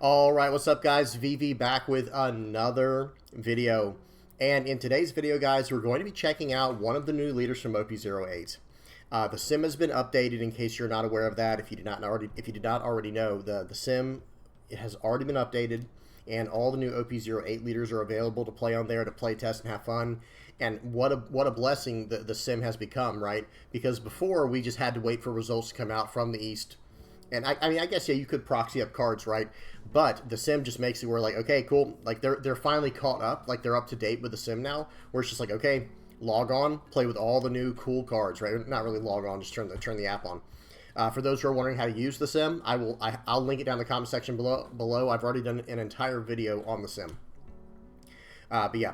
All right, what's up, guys? VV back with another video. And in today's video, guys, we're going to be checking out one of the new leaders from OP-08. The sim has been updated. In case you're not aware of that, if you did not already know, the sim has already been updated, and all the new OP-08 leaders are available to play on there, to play test and have fun. And what a blessing the sim has become, right? Because before we just had to wait for results to come out from the East. And I mean, I guess, yeah, you could proxy up cards, right? But the sim just makes it where, like, okay, cool. Like, they're finally caught up. Like, they're up to date with the sim now. Where it's just like, okay, log on, play with all the new cool cards, right? Not really log on, just turn the app on. For those who are wondering how to use the sim, I'll link it down in the comment section below. I've already done an entire video on the sim. But yeah.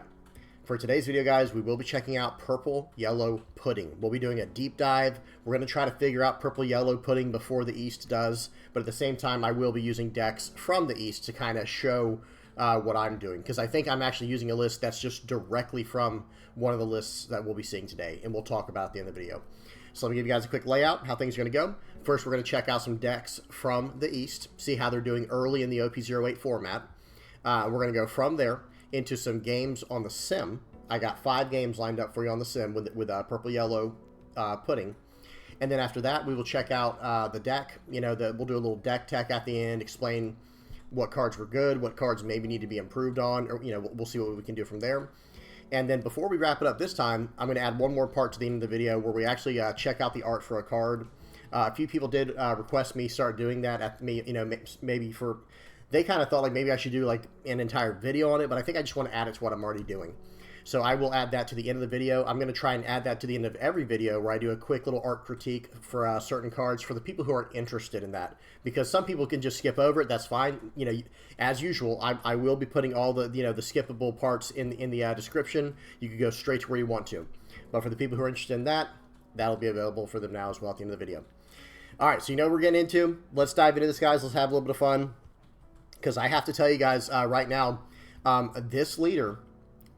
For today's video, guys, we will be checking out Purple Yellow Pudding. We'll be doing a deep dive. We're going to try to figure out Purple Yellow Pudding before the East does, but at the same time, I will be using decks from the East to kind of show what I'm doing, because I think I'm actually using a list that's just directly from one of the lists that we'll be seeing today, and we'll talk about at the end of the video. So let me give you guys a quick layout, how things are going to go. First, we're going to check out some decks from the East, see how they're doing early in the OP-08 format. We're going to go from there into some games on the sim. I got 5 games lined up for you on the sim with Purple Yellow Pudding. And then after that, we will check out the deck. You know, we'll do a little deck tech at the end, explain what cards were good, what cards maybe need to be improved on, or, you know, we'll see what we can do from there. And then before we wrap it up this time, I'm going to add one more part to the end of the video where we actually check out the art for a card. A few people did request me start doing that maybe for... They kind of thought like maybe I should do like an entire video on it, but I think I just want to add it to what I'm already doing. So I will add that to the end of the video. I'm going to try and add that to the end of every video where I do a quick little art critique for certain cards for the people who aren't interested in that. Because some people can just skip over it. That's fine. You know, as usual, I will be putting all the the skippable parts in the description. You can go straight to where you want to. But for the people who are interested in that, that'll be available for them now as well at the end of the video. All right, so you know what we're getting into. Let's dive into this, guys. Let's have a little bit of fun. Because I have to tell you guys right now, this leader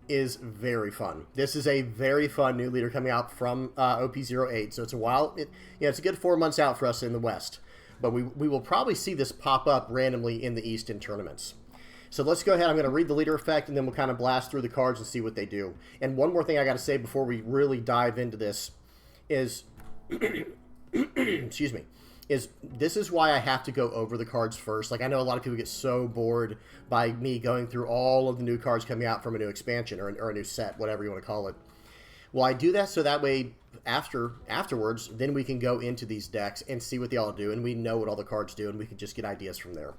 is very fun. This is a very fun new leader coming out from OP-08. So it's a while. It's a good 4 months out for us in the West. But we will probably see this pop up randomly in the East in tournaments. So let's go ahead. I'm going to read the leader effect, and then we'll kind of blast through the cards and see what they do. And one more thing I got to say before we really dive into this is, excuse me, this is why I have to go over the cards first. Like, I know a lot of people get so bored by me going through all of the new cards coming out from a new expansion or a new set, whatever you want to call it. Well, I do that so that way afterwards, then we can go into these decks and see what they all do, and we know what all the cards do, and we can just get ideas from there.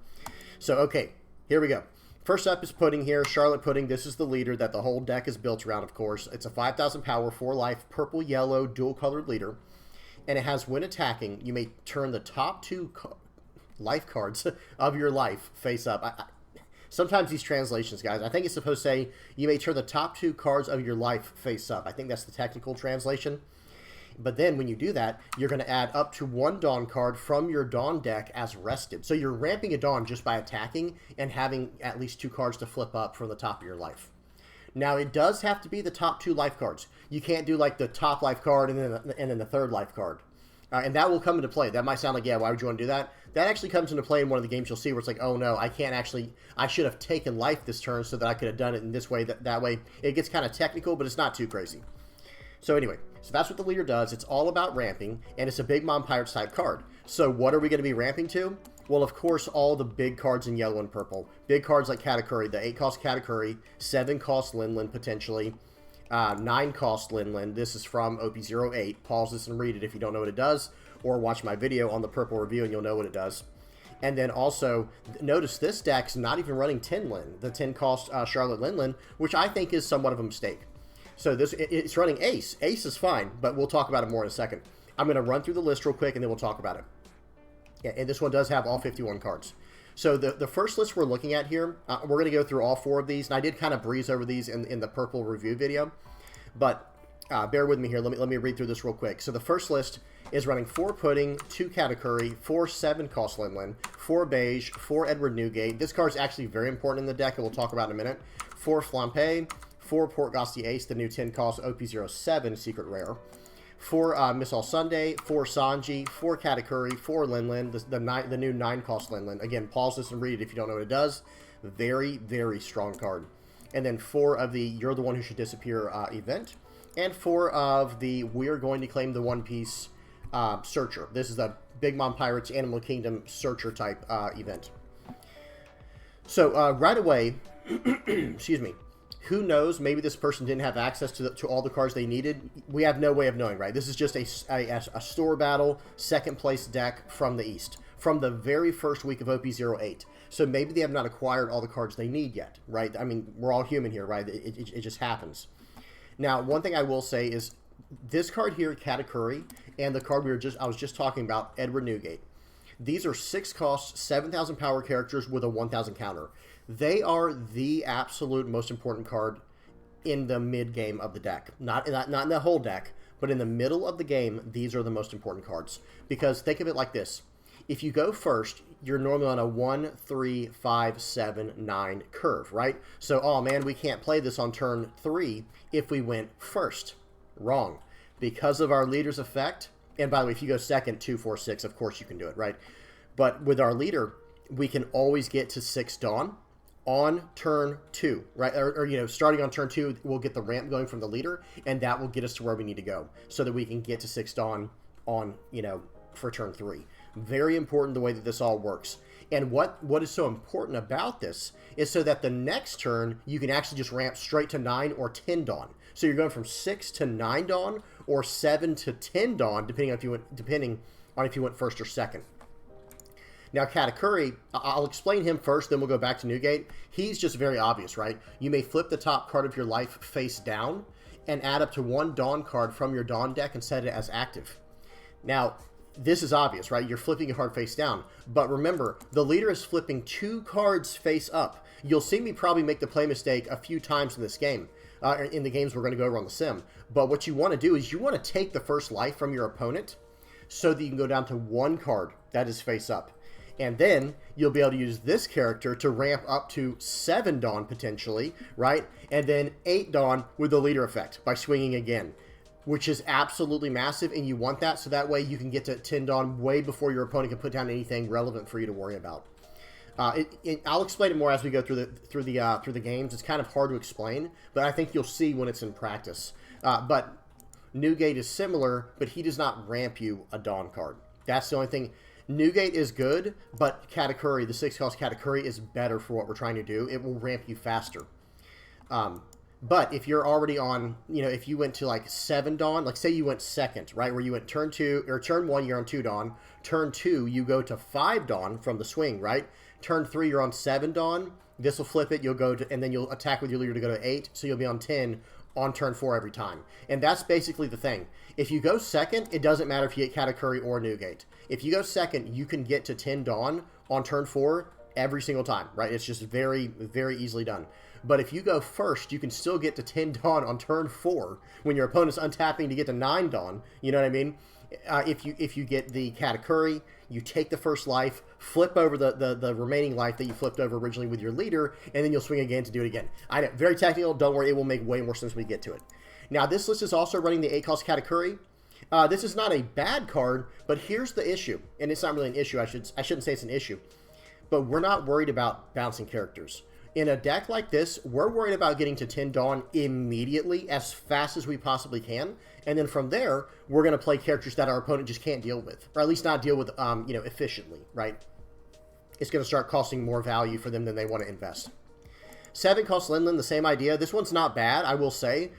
So, okay, here we go. First up is Pudding here, Charlotte Pudding. This is the leader that the whole deck is built around, of course. It's a 5,000 power, 4 life, purple-yellow, dual-colored leader. And it has, when attacking, you may turn the top 2 life cards of your life face up. Sometimes these translations, guys, I think it's supposed to say you may turn the top 2 cards of your life face up. I think that's the technical translation. But then when you do that, you're going to add up to 1 Dawn card from your Dawn deck as rested. So you're ramping a Dawn just by attacking and having at least 2 cards to flip up from the top of your life. Now, it does have to be the top 2 life cards. You can't do like the top life card and then the third life card. And that will come into play. That might sound like, yeah, why would you want to do that? That actually comes into play in one of the games you'll see where it's like, oh no, I can't actually, I should have taken life this turn so that I could have done it in this way. That way, it gets kind of technical, but it's not too crazy. So anyway, so that's what the leader does. It's all about ramping, and it's a Big Mom Pirates type card. So what are we going to be ramping to? Well, of course, all the big cards in yellow and purple. Big cards like Katakuri, the 8-cost Katakuri, 7-cost Linlin potentially, 9-cost Linlin. This is from OP-08. Pause this and read it if you don't know what it does, or watch my video on the purple review and you'll know what it does. And then also, notice this deck's not even running 10 Lin, the 10-cost Charlotte Linlin, which I think is somewhat of a mistake. So it's running Ace. Ace is fine, but we'll talk about it more in a second. I'm going to run through the list real quick and then we'll talk about it. Yeah, and this one does have all 51 cards. So the first list we're looking at here, we're going to go through all 4 of these, and I did kind of breeze over these in the purple review video, but bear with me here. Let me read through this real quick. So the first list is running 4 Pudding, 2 Katakuri, 4 7-cost Linlin, 4 Beige, 4 Edward Newgate. This card is actually very important in the deck, and we'll talk about in a minute. 4 Flampe, 4 Port Gosti Ace, the new 10-cost OP-07 secret rare. 4 Miss All Sunday, 4 Sanji, 4 Katakuri, 4 Linlin, the new 9-cost Linlin. Again, pause this and read it if you don't know what it does. Very, very strong card. And then 4 of the You're the One Who Should Disappear event. And 4 of the We're Going to Claim the One Piece Searcher. This is a Big Mom Pirates Animal Kingdom Searcher type event. So right away, excuse me, who knows? Maybe this person didn't have access to all the cards they needed. We have no way of knowing, right? This is just a store battle, second place deck from the East, from the very first week of OP-08. So maybe they have not acquired all the cards they need yet, right? I mean, we're all human here, right? It just happens. Now, one thing I will say is this card here, Katakuri, and the card I was just talking about, Edward Newgate. These are 6 cost, 7,000 power characters with a 1,000 counter. They are the absolute most important card in the mid game of the deck. Not in the whole deck, but in the middle of the game, these are the most important cards. Because think of it like this. If you go first, you're normally on a 1, 3, 5, 7, 9 curve, right? So, oh man, we can't play this on turn 3 if we went first. Wrong. Because of our leader's effect, and by the way, if you go second, 2, 4, 6, of course you can do it, right? But with our leader, we can always get to 6 Dawn on turn 2, right? Or you know, starting on turn 2, we'll get the ramp going from the leader, and that will get us to where we need to go so that we can get to 6 Dawn on, you know, for turn 3. Very important the way that this all works. And what is so important about this is so that the next turn, you can actually just ramp straight to 9 or 10 Dawn. So you're going from 6 to 9 Dawn or 7 to 10 Dawn, depending on if you went first or second. Now, Katakuri, I'll explain him first, then we'll go back to Newgate. He's just very obvious, right? You may flip the top card of your life face down and add up to 1 Dawn card from your Dawn deck and set it as active. Now, this is obvious, right? You're flipping a card face down. But remember, the leader is flipping 2 cards face up. You'll see me probably make the play mistake a few times in this game, in the games we're going to go over on the sim. But what you want to do is you want to take the first life from your opponent so that you can go down to 1 card that is face up. And then you'll be able to use this character to ramp up to 7 Dawn potentially, right? And then 8 Dawn with the leader effect by swinging again, which is absolutely massive, and you want that so that way you can get to 10 Dawn way before your opponent can put down anything relevant for you to worry about. I'll explain it more as we go through the games. It's kind of hard to explain, but I think you'll see when it's in practice. But Newgate is similar, but he does not ramp you a Dawn card. That's the only thing. Newgate is good, but Katakuri, the 6-cost Katakuri, is better for what we're trying to do. It will ramp you faster. But if you're already on, you know, if you went to like 7 Dawn, like say you went second, right, where you went turn 2, or turn 1, you're on 2 Dawn. Turn 2, you go to 5 Dawn from the swing, right? Turn 3, you're on 7 Dawn. This will flip it, you'll go to, and then you'll attack with your leader to go to 8, so you'll be on 10 on turn 4 every time. And that's basically the thing. If you go second, it doesn't matter if you get Katakuri or Newgate. If you go second, you can get to 10 Dawn on turn 4 every single time, right? It's just very, very easily done. But if you go first, you can still get to 10 Dawn on turn 4 when your opponent's untapping to get to 9 Dawn. You know what I mean? If you get the Katakuri, you take the first life, flip over the remaining life that you flipped over originally with your leader, and then you'll swing again to do it again. I know, very technical. Don't worry, it will make way more sense when we get to it. Now, this list is also running the 8-cost Katakuri. This is not a bad card, but here's the issue. And it's not really an issue. I shouldn't say it's an issue. But we're not worried about bouncing characters. In a deck like this, we're worried about getting to 10 Dawn immediately, as fast as we possibly can. And then from there, we're going to play characters that our opponent just can't deal with. Or at least not deal with, you know, efficiently, right? It's going to start costing more value for them than they want to invest. 7-cost Linlin, the same idea. This one's not bad, I will say.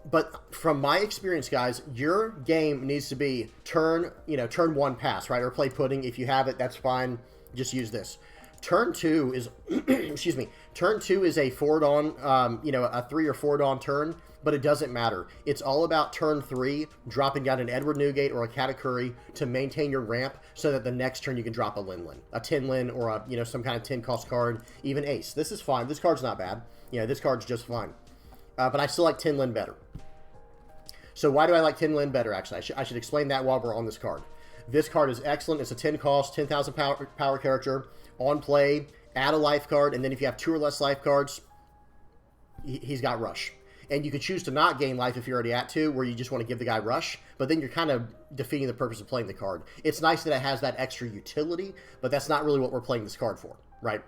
But from my experience, guys, your game needs to be turn 1 pass, right? Or play Pudding. If you have it, that's fine. Just use this. Turn 2 is, excuse me, turn 2 is a 4 Dawn, you know, a 3 or 4 Dawn turn, but it doesn't matter. It's all about turn 3, dropping down an Edward Newgate or a Katakuri to maintain your ramp so that the next turn you can drop a Linlin, a 10 Lin, or a, you know, some kind of 10-cost card, even Ace. This is fine. This card's not bad. You know, this card's just fine. But I still like 10 Lin better. So why do I like 10 Lin better, actually? I should explain that while we're on this card. This card is excellent. It's a 10-cost, 10,000 power character. On play, add a life card, and then if you have 2 or less life cards, he's got Rush. And you could choose to not gain life if you're already at 2, where you just want to give the guy rush, but then you're kind of defeating the purpose of playing the card. It's nice that it has that extra utility, but that's not really what we're playing this card for, right?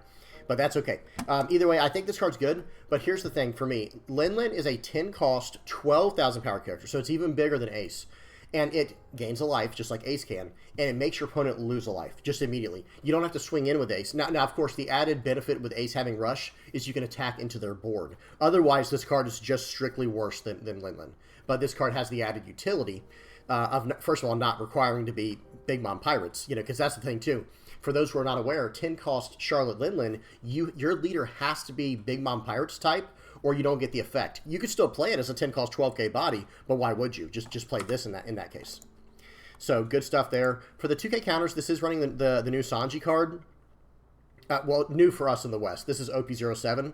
But that's okay. Either way, I think this card's good, but here's the thing for me. Lin Lin is a 10 cost, 12,000 power character, so it's even bigger than Ace. And it gains a life, just like Ace can, and it makes your opponent lose a life, just immediately. You don't have to swing in with Ace. Now, of course, the added benefit with Ace having Rush is you can attack into their board. Otherwise, this card is just strictly worse than Lin Lin. But this card has the added utility of, first of all, not requiring to be Big Mom Pirates, because that's the thing, too. For those who are not aware, 10 cost Charlotte Lin Lin, your leader has to be Big Mom Pirates type, or you don't get the effect. You could still play it as a 10 cost 12k body, but why would you? Just play this in that case. So good stuff there. For the 2k counters, this is running the new Sanji card. Well, new for us in the West. This is OP-07.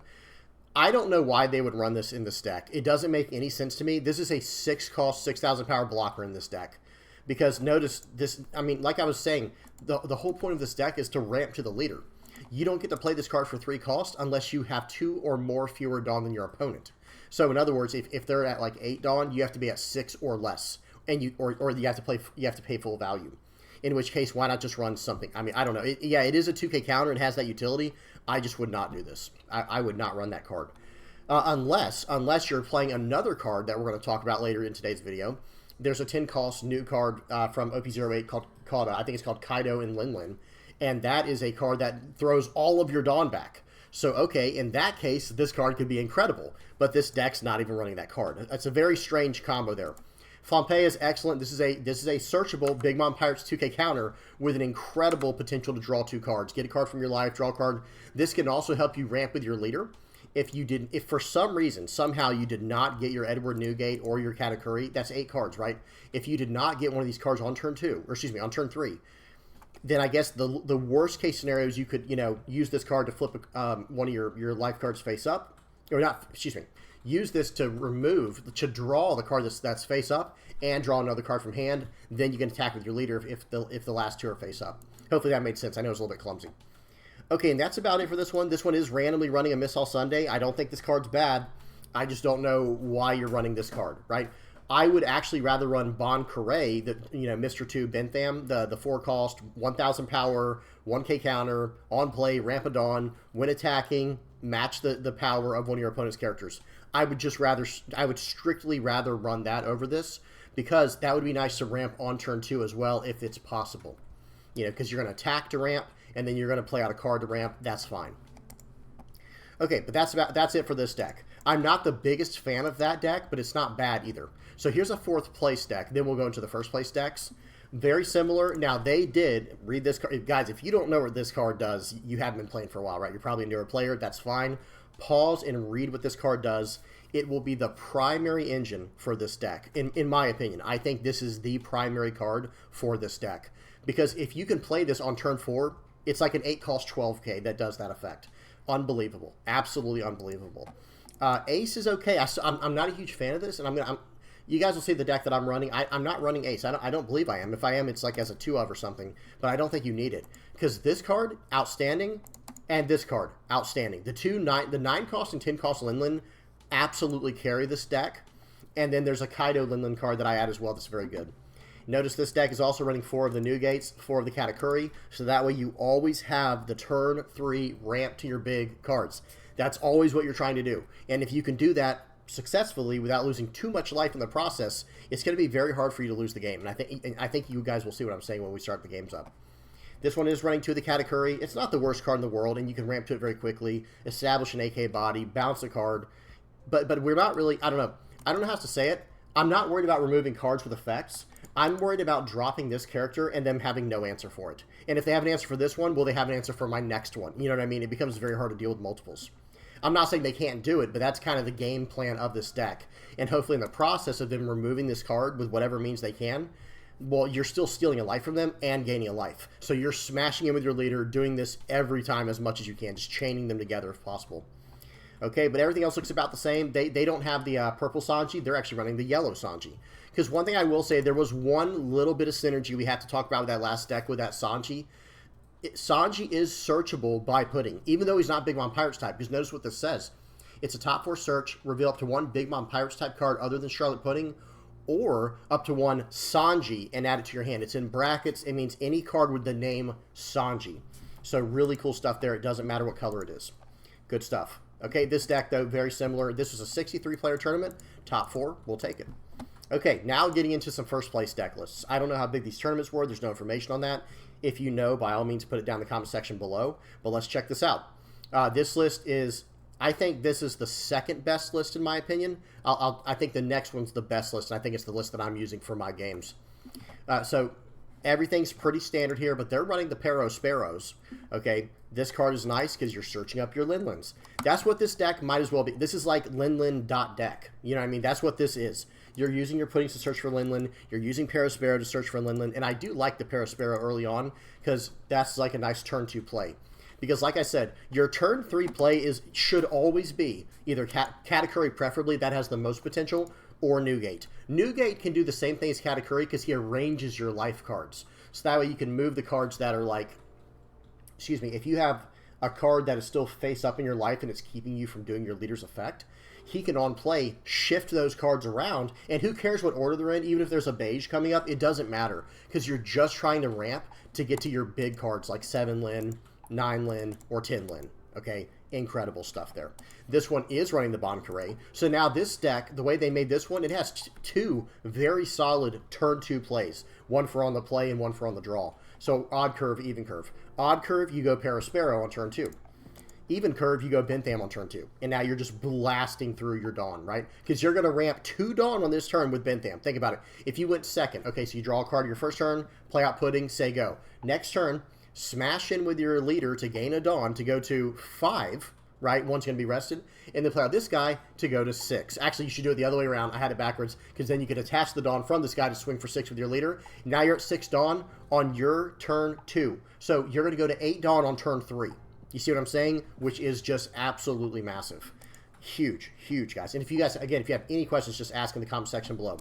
I don't know why they would run this in this deck. It doesn't make any sense to me. This is a 6 cost, 6,000 power blocker in this deck. Because notice this, I mean, like I was saying, the whole point of this deck is to ramp to the leader. You don't get to play this card for 3 cost unless you have 2 or more fewer Dawn than your opponent. So in other words, if they're at like 8 Dawn, you have to be at 6 or less, and you have to pay full value. In which case, why not just run something? I mean, I don't know. Yeah, it is a 2k counter and has that utility. I just would not do this. I would not run that card. Unless you're playing another card that we're going to talk about later in today's video. There's a 10 cost new card from OP-08 called I think it's called Kaido in Lin Lin. And that is a card that throws all of your Dawn back. So, okay, in that case, this card could be incredible. But this deck's not even running that card. It's a very strange combo there. Flampe is excellent. This is a searchable Big Mom Pirates 2k counter with an incredible potential to draw 2 cards. Get a card from your life, draw a card. This can also help you ramp with your leader. If for some reason, somehow you did not get your Edward Newgate or your Katakuri, that's 8 cards, right? If you did not get one of these cards on turn 2, or excuse me, on turn 3, then I guess the worst case scenario is you could, use this card to flip one of your life cards face up, or not, excuse me, use this to draw the card that's face up and draw another card from hand. Then you can attack with your leader if the last 2 are face up. Hopefully that made sense. I know it's a little bit clumsy. Okay, and that's about it for this one. This one is randomly running a Miss All Sunday. I don't think this card's bad. I just don't know why you're running this card, right? I would actually rather run Bon Carré, Mr. 2 Bentham, the 4 cost, 1,000 power, 1k counter, on play, ramp a Dawn, when attacking, match the power of one of your opponent's characters. I would strictly rather run that over this, because that would be nice to ramp on turn 2 as well if it's possible. Because you're going to attack to ramp, and then you're going to play out a card to ramp. That's fine. Okay, but that's it for this deck. I'm not the biggest fan of that deck, but it's not bad either. So here's a 4th place deck. Then we'll go into the 1st place decks. Very similar. Now, they did read this card. Guys, if you don't know what this card does, you haven't been playing for a while, right? You're probably a newer player. That's fine. Pause and read what this card does. It will be the primary engine for this deck, in my opinion. I think this is the primary card for this deck. Because if you can play this on turn 4, it's like an 8 cost 12k that does that effect. Unbelievable. Absolutely unbelievable. Ace is okay. I'm not a huge fan of this, and you guys will see the deck that I'm running. I'm not running Ace. I don't believe I am. If I am, it's like as a 2 of or something, but I don't think you need it. Because this card, outstanding, and this card, outstanding. The 9 cost and 10 cost Lin Lin absolutely carry this deck, and then there's a Kaido Lin Lin card that I add as well that's very good. Notice this deck is also running 4 of the Newgates, 4 of the Katakuri, so that way you always have the turn 3 ramp to your big cards. That's always what you're trying to do. And if you can do that successfully without losing too much life in the process, it's going to be very hard for you to lose the game. And I think you guys will see what I'm saying when we start the games up. This one is running 2 of the Katakuri. It's not the worst card in the world, and you can ramp to it very quickly, establish an AK body, bounce a card. But we're not really, I don't know how to say it. I'm not worried about removing cards with effects. I'm worried about dropping this character and them having no answer for it. And if they have an answer for this one, will they have an answer for my next one? You know what I mean? It becomes very hard to deal with multiples. I'm not saying they can't do it, but that's kind of the game plan of this deck. And hopefully in the process of them removing this card with whatever means they can, well, you're still stealing a life from them and gaining a life. So you're smashing in with your leader, doing this every time as much as you can, just chaining them together if possible. Okay, but everything else looks about the same. They don't have the purple Sanji. They're actually running the yellow Sanji. Because one thing I will say, there was one little bit of synergy we had to talk about with that last deck with that Sanji. Sanji is searchable by Pudding, even though he's not Big Mom Pirates type. Because notice what this says. It's a top 4 search. Reveal up to 1 Big Mom Pirates type card other than Charlotte Pudding, or up to 1 Sanji and add it to your hand. It's in brackets. It means any card with the name Sanji. So really cool stuff there. It doesn't matter what color it is. Good stuff. Okay, this deck, though, very similar. This was a 63-player tournament. Top 4, we'll take it. Okay, now getting into some first-place deck lists. I don't know how big these tournaments were. There's no information on that. If you know, by all means, put it down in the comment section below. But let's check this out. This list is, I think this is the second best list in my opinion. I think the next one's the best list, and I think it's the list that I'm using for my games. So everything's pretty standard here, but they're running the Pero Sparrows. Okay, this card is nice because you're searching up your Linlins. That's what this deck might as well be. This is like Linlin.deck. You know what I mean? That's what this is. You're using your puddings to search for Linlin. You're using Pero Sparrow to search for Linlin. And I do like the Pero Sparrow early on because that's like a nice turn 2 play. Because like I said, your turn 3 play should always be either Katakuri, preferably, that has the most potential, or Newgate. Newgate can do the same thing as Katakuri because he arranges your life cards. So that way you can move the cards that are like, excuse me, if you have a card that is still face up in your life and it's keeping you from doing your leader's effect, he can on play shift those cards around, and who cares what order they're in? Even if there's a beige coming up, it doesn't matter because you're just trying to ramp to get to your big cards like 7 Lin, 9 Lin, or 10 Lin. Okay, incredible stuff there. This one is running the Bon Carré. So now this deck, the way they made this one, it has 2 very solid turn 2 plays. One for on the play and one for on the draw. So odd curve, even curve. Odd curve, you go Pero Sparrow on turn 2. Even curve, you go Bentham on turn 2. And now you're just blasting through your Dawn, right? Because you're going to ramp 2 Dawn on this turn with Bentham. Think about it. If you went second, okay, so you draw a card your first turn, play out Pudding, say go. Next turn, smash in with your leader to gain a Dawn to go to 5, right? One's going to be rested. And then play out this guy to go to 6. Actually, you should do it the other way around. I had it backwards because then you could attach the Dawn from this guy to swing for 6 with your leader. Now you're at 6 Dawn on your turn 2. So you're going to go to 8 Dawn on turn 3. You see what I'm saying? Which is just absolutely massive. Huge, huge, guys. And if you guys, again, if you have any questions, just ask in the comment section below.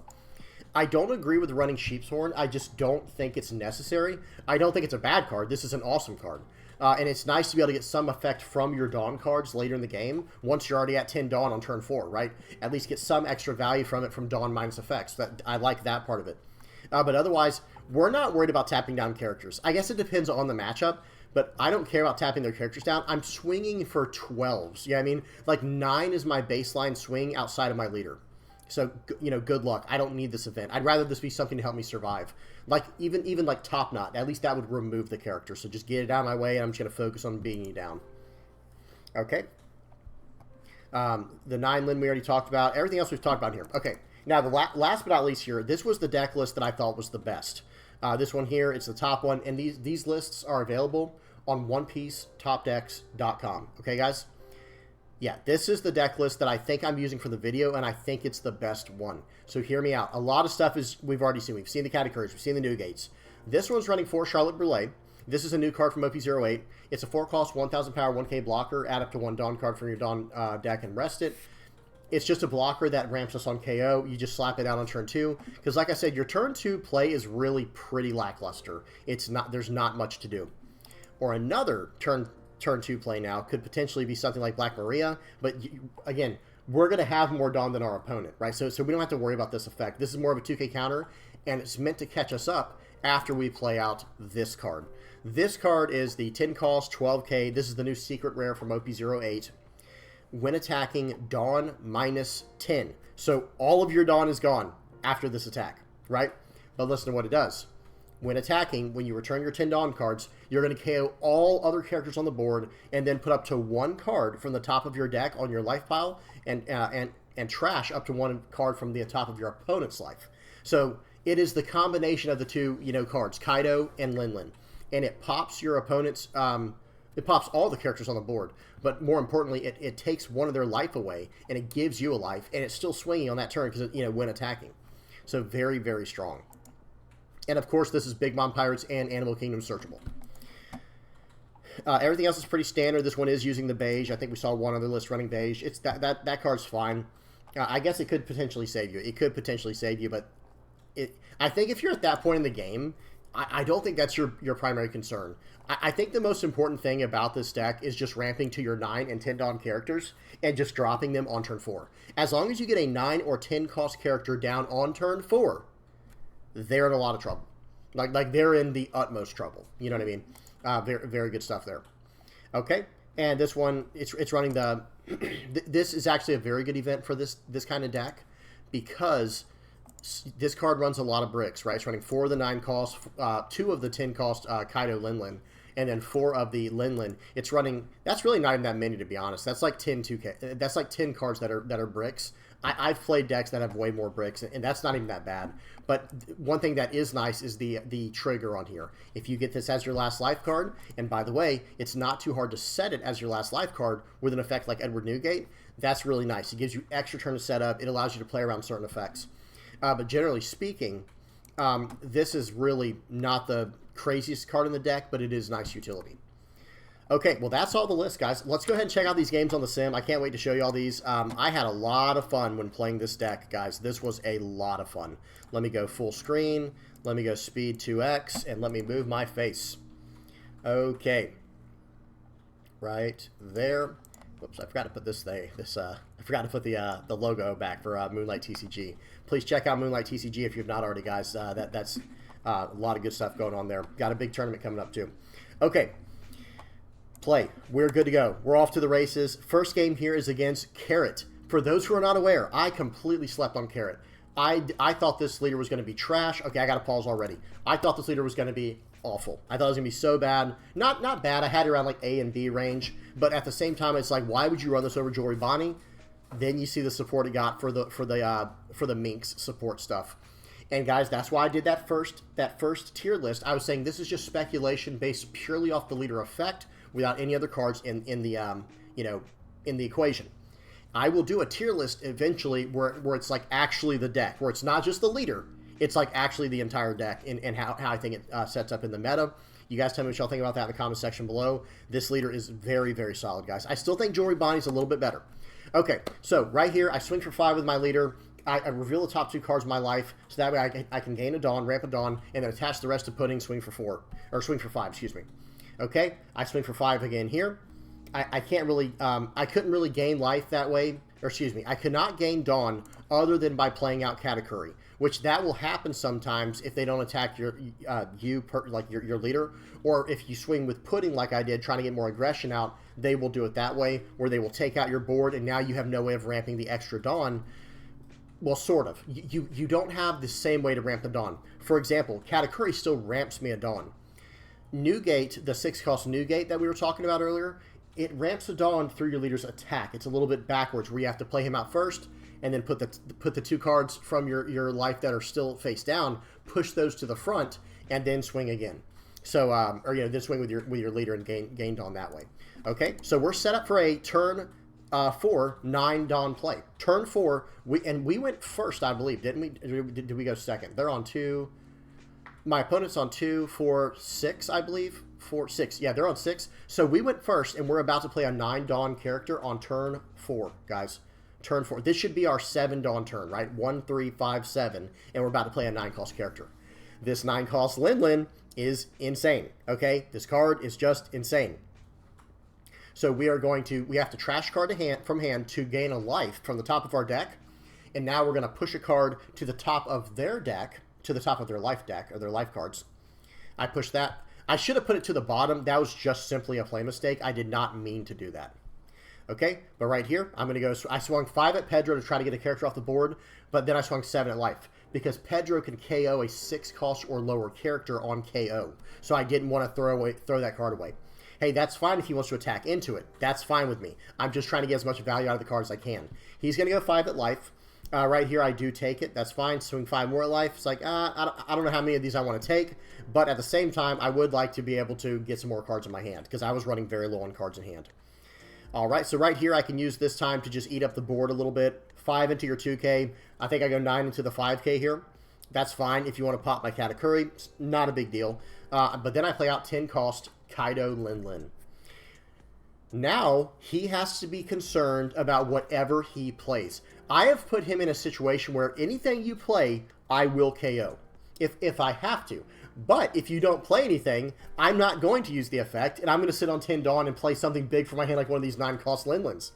I don't agree with running Sheep's Horn. I just don't think it's necessary. I don't think it's a bad card. This is an awesome card. And it's nice to be able to get some effect from your Dawn cards later in the game once you're already at 10 Dawn on turn 4, right? At least get some extra value from it from Dawn minus effects. That I like that part of it. But otherwise, we're not worried about tapping down characters. I guess it depends on the matchup, but I don't care about tapping their characters down. I'm swinging for 12s. Yeah, I mean, like 9 is my baseline swing outside of my leader. So, you know, good luck. I don't need this event. I'd rather this be something to help me survive. Like, even like Top Knot, at least that would remove the character. So just get it out of my way, and I'm just going to focus on beating you down. Okay. The 9 Lin we already talked about. Everything else we've talked about here. Okay. Now, the last but not least here, this was the deck list that I thought was the best. This one here, it's the top one, and these lists are available on OnePieceTopDecks.com. Okay, guys? Yeah, this is the deck list that I think I'm using for the video, and I think it's the best one. So hear me out. A lot of stuff is we've already seen. We've seen the Katakuris. We've seen the Newgates. This one's running 4 Charlotte Brûlée. This is a new card from OP-08. It's a 4-cost, 1,000 power, 1k blocker. Add up to 1 Dawn card from your Dawn deck and rest it. It's just a blocker that ramps us on KO. You just slap it out on turn 2. Because like I said, your turn 2 play is really pretty lackluster. There's not much to do. Or another turn 2 play now could potentially be something like Black Maria. But again, we're going to have more Dawn than our opponent, right? So we don't have to worry about this effect. This is more of a 2k counter, and it's meant to catch us up after we play out this card. This card is the 10 cost, 12k. This is the new secret rare from OP-08. When attacking, Dawn minus 10. So all of your Dawn is gone after this attack, right? But listen to what it does. When attacking, when you return your 10 Dawn cards, you're going to KO all other characters on the board and then put up to 1 card from the top of your deck on your life pile and trash up to 1 card from the top of your opponent's life. So it is the combination of the 2, cards, Kaido and Linlin. And it pops your opponent's... it pops all the characters on the board, but more importantly, it takes one of their life away, and it gives you a life, and it's still swinging on that turn because, when attacking. So very, very strong. And of course, this is Big Mom Pirates and Animal Kingdom searchable. Everything else is pretty standard. This one is using the beige. I think we saw one other list running beige. It's that card's fine. I guess it could potentially save you. It could potentially save you, but I think if you're at that point in the game, I don't think that's your primary concern. I think the most important thing about this deck is just ramping to your 9 and 10 Dawn characters and just dropping them on turn 4. As long as you get a 9 or 10 cost character down on turn 4, they're in a lot of trouble. Like they're in the utmost trouble. You know what I mean? Very, very good stuff there. Okay, and this one, it's running the... this is actually a very good event for this kind of deck because this card runs a lot of bricks, right? It's running 4 of the 9 cost, 2 of the 10 cost Kaido Linlin, and then 4 of the Linlin. It's running... That's really not even that many, to be honest. That's like 10 2K. That's like 10 cards that are bricks. I've played decks that have way more bricks, and that's not even that bad. But one thing that is nice is the trigger on here. If you get this as your last life card, and by the way, it's not too hard to set it as your last life card with an effect like Edward Newgate, that's really nice. It gives you extra turn to set up. It allows you to play around certain effects. But generally speaking, this is really not the craziest card in the deck, but it is nice utility. Okay, well, that's all the list, guys. Let's go ahead and check out these games on the sim. I can't wait to show you all these. I had a lot of fun when playing this deck, guys. This was a lot of fun. Let me go full screen. Let me go speed 2x, and let me move my face. Okay. Right there. Whoops, I forgot to put this I forgot to put the logo back for Moonlight TCG. Please check out Moonlight TCG if you've not already, guys. That's a lot of good stuff going on there. Got a big tournament coming up, too. Okay. Play. We're good to go. We're off to the races. First game here is against Carrot. For those who are not aware, I completely slept on Carrot. I thought this leader was going to be trash. Okay, I got to pause already. I thought this leader was going to be awful. I thought it was going to be so bad. Not bad. I had it around like A and B range. But at the same time, it's like, why would you run this over Jory Bonnie? Then you see the support it got for the Minx support stuff. And guys, that's why I did that first tier list. I was saying this is just speculation based purely off the leader effect, without any other cards in the equation. I will do a tier list eventually where it's like actually the deck, where it's not just the leader, it's like actually the entire deck and how I think it sets up in the meta. You guys tell me what y'all think about that in the comment section below. This leader is very, very solid, guys. I still think Jory Bonnie's a little bit better. Okay, so right here, I swing for 5 with my leader. I reveal the top 2 cards of my life, so that way I can gain a Dawn, ramp a Dawn, and then attach the rest to Pudding, swing for 5, excuse me. Okay, I swing for 5 again here. I can't really, I couldn't really gain life that way, or excuse me, I could not gain Dawn other than by playing out Katakuri, which that will happen sometimes if they don't attack your leader, or if you swing with Pudding like I did, trying to get more aggression out, they will do it that way, where they will take out your board, and now you have no way of ramping the extra Dawn. Well, sort of. You don't have the same way to ramp the Dawn. For example, Katakuri still ramps me a Dawn. Newgate, the 6-cost Newgate that we were talking about earlier, it ramps the Dawn through your leader's attack. It's a little bit backwards, where you have to play him out first, and then put the 2 cards from your life that are still face down, push those to the front, and then swing again. So, then swing with your leader and gain Dawn that way. Okay, so we're set up for a turn 4 9 Dawn play. Turn 4, we went first, I believe, didn't we? Did we go second? They're on 2. My opponent's on 2, 4, 6, I believe. 4, 6. Yeah, they're on 6. So we went first, and we're about to play a 9 Dawn character on turn 4, guys. Turn 4. This should be our 7 Dawn turn, right? 1, 3, 5, 7, and we're about to play a 9-cost character. This 9-cost Linlin is insane, okay? This card is just insane. So we have to trash card from hand to gain a life from the top of our deck, and now we're going to push a card to the top of their deck, to the top of their life deck, or their life cards. I pushed that. I should have put it to the bottom. That was just simply a play mistake. I did not mean to do that. Okay, but right here, I'm going to go... I swung 5 at Pedro to try to get a character off the board, but then I swung 7 at life, because Pedro can KO a 6-cost or lower character on KO. So I didn't want to throw that card away. Hey, that's fine if he wants to attack into it. That's fine with me. I'm just trying to get as much value out of the card as I can. He's going to go 5 at life. Right here, I do take it. That's fine. Swing 5 more at life. It's like, I don't know how many of these I want to take, but at the same time, I would like to be able to get some more cards in my hand, because I was running very low on cards in hand. All right, so right here, I can use this time to just eat up the board a little bit. 5 into your 2K. I think I go 9 into the 5K here. That's fine if you want to pop my Katakuri. It's not a big deal. But then I play out 10-cost Kaido Linlin. Now, he has to be concerned about whatever he plays. I have put him in a situation where anything you play, I will KO. If I have to. But if you don't play anything, I'm not going to use the effect, and I'm going to sit on 10 Dawn and play something big for my hand like one of these 9-cost Linlins.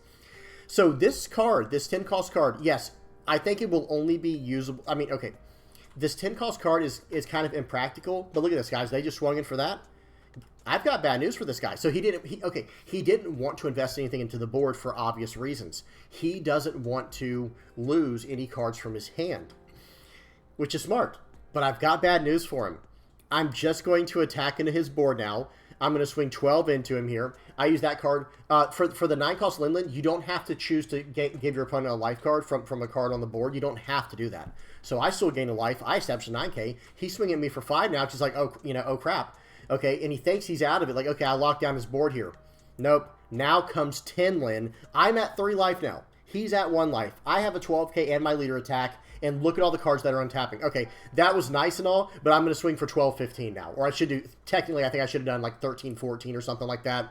So this card, this 10-cost card, yes, I think it will only be usable. I mean, okay, this 10-cost card is kind of impractical, but look at this, guys. They just swung in for that. I've got bad news for this guy. So he didn't want to invest anything into the board for obvious reasons. He doesn't want to lose any cards from his hand, which is smart. But I've got bad news for him. I'm just going to attack into his board now. I'm going to swing 12 into him here. I use that card. For the 9-cost Linlin, you don't have to choose to give your opponent a life card from a card on the board. You don't have to do that. So I still gain a life. I established a 9K. He's swinging at me for 5 now, which is like, oh, oh crap. Okay, and he thinks he's out of it. Like, okay, I locked down his board here. Nope. Now comes 10 Lin. I'm at 3 life now. He's at 1 life. I have a 12K and my leader attack. And look at all the cards that are untapping. Okay, that was nice and all, but I'm going to swing for 12-15 now. Or I should do, technically, I think I should have done like 13-14 or something like that.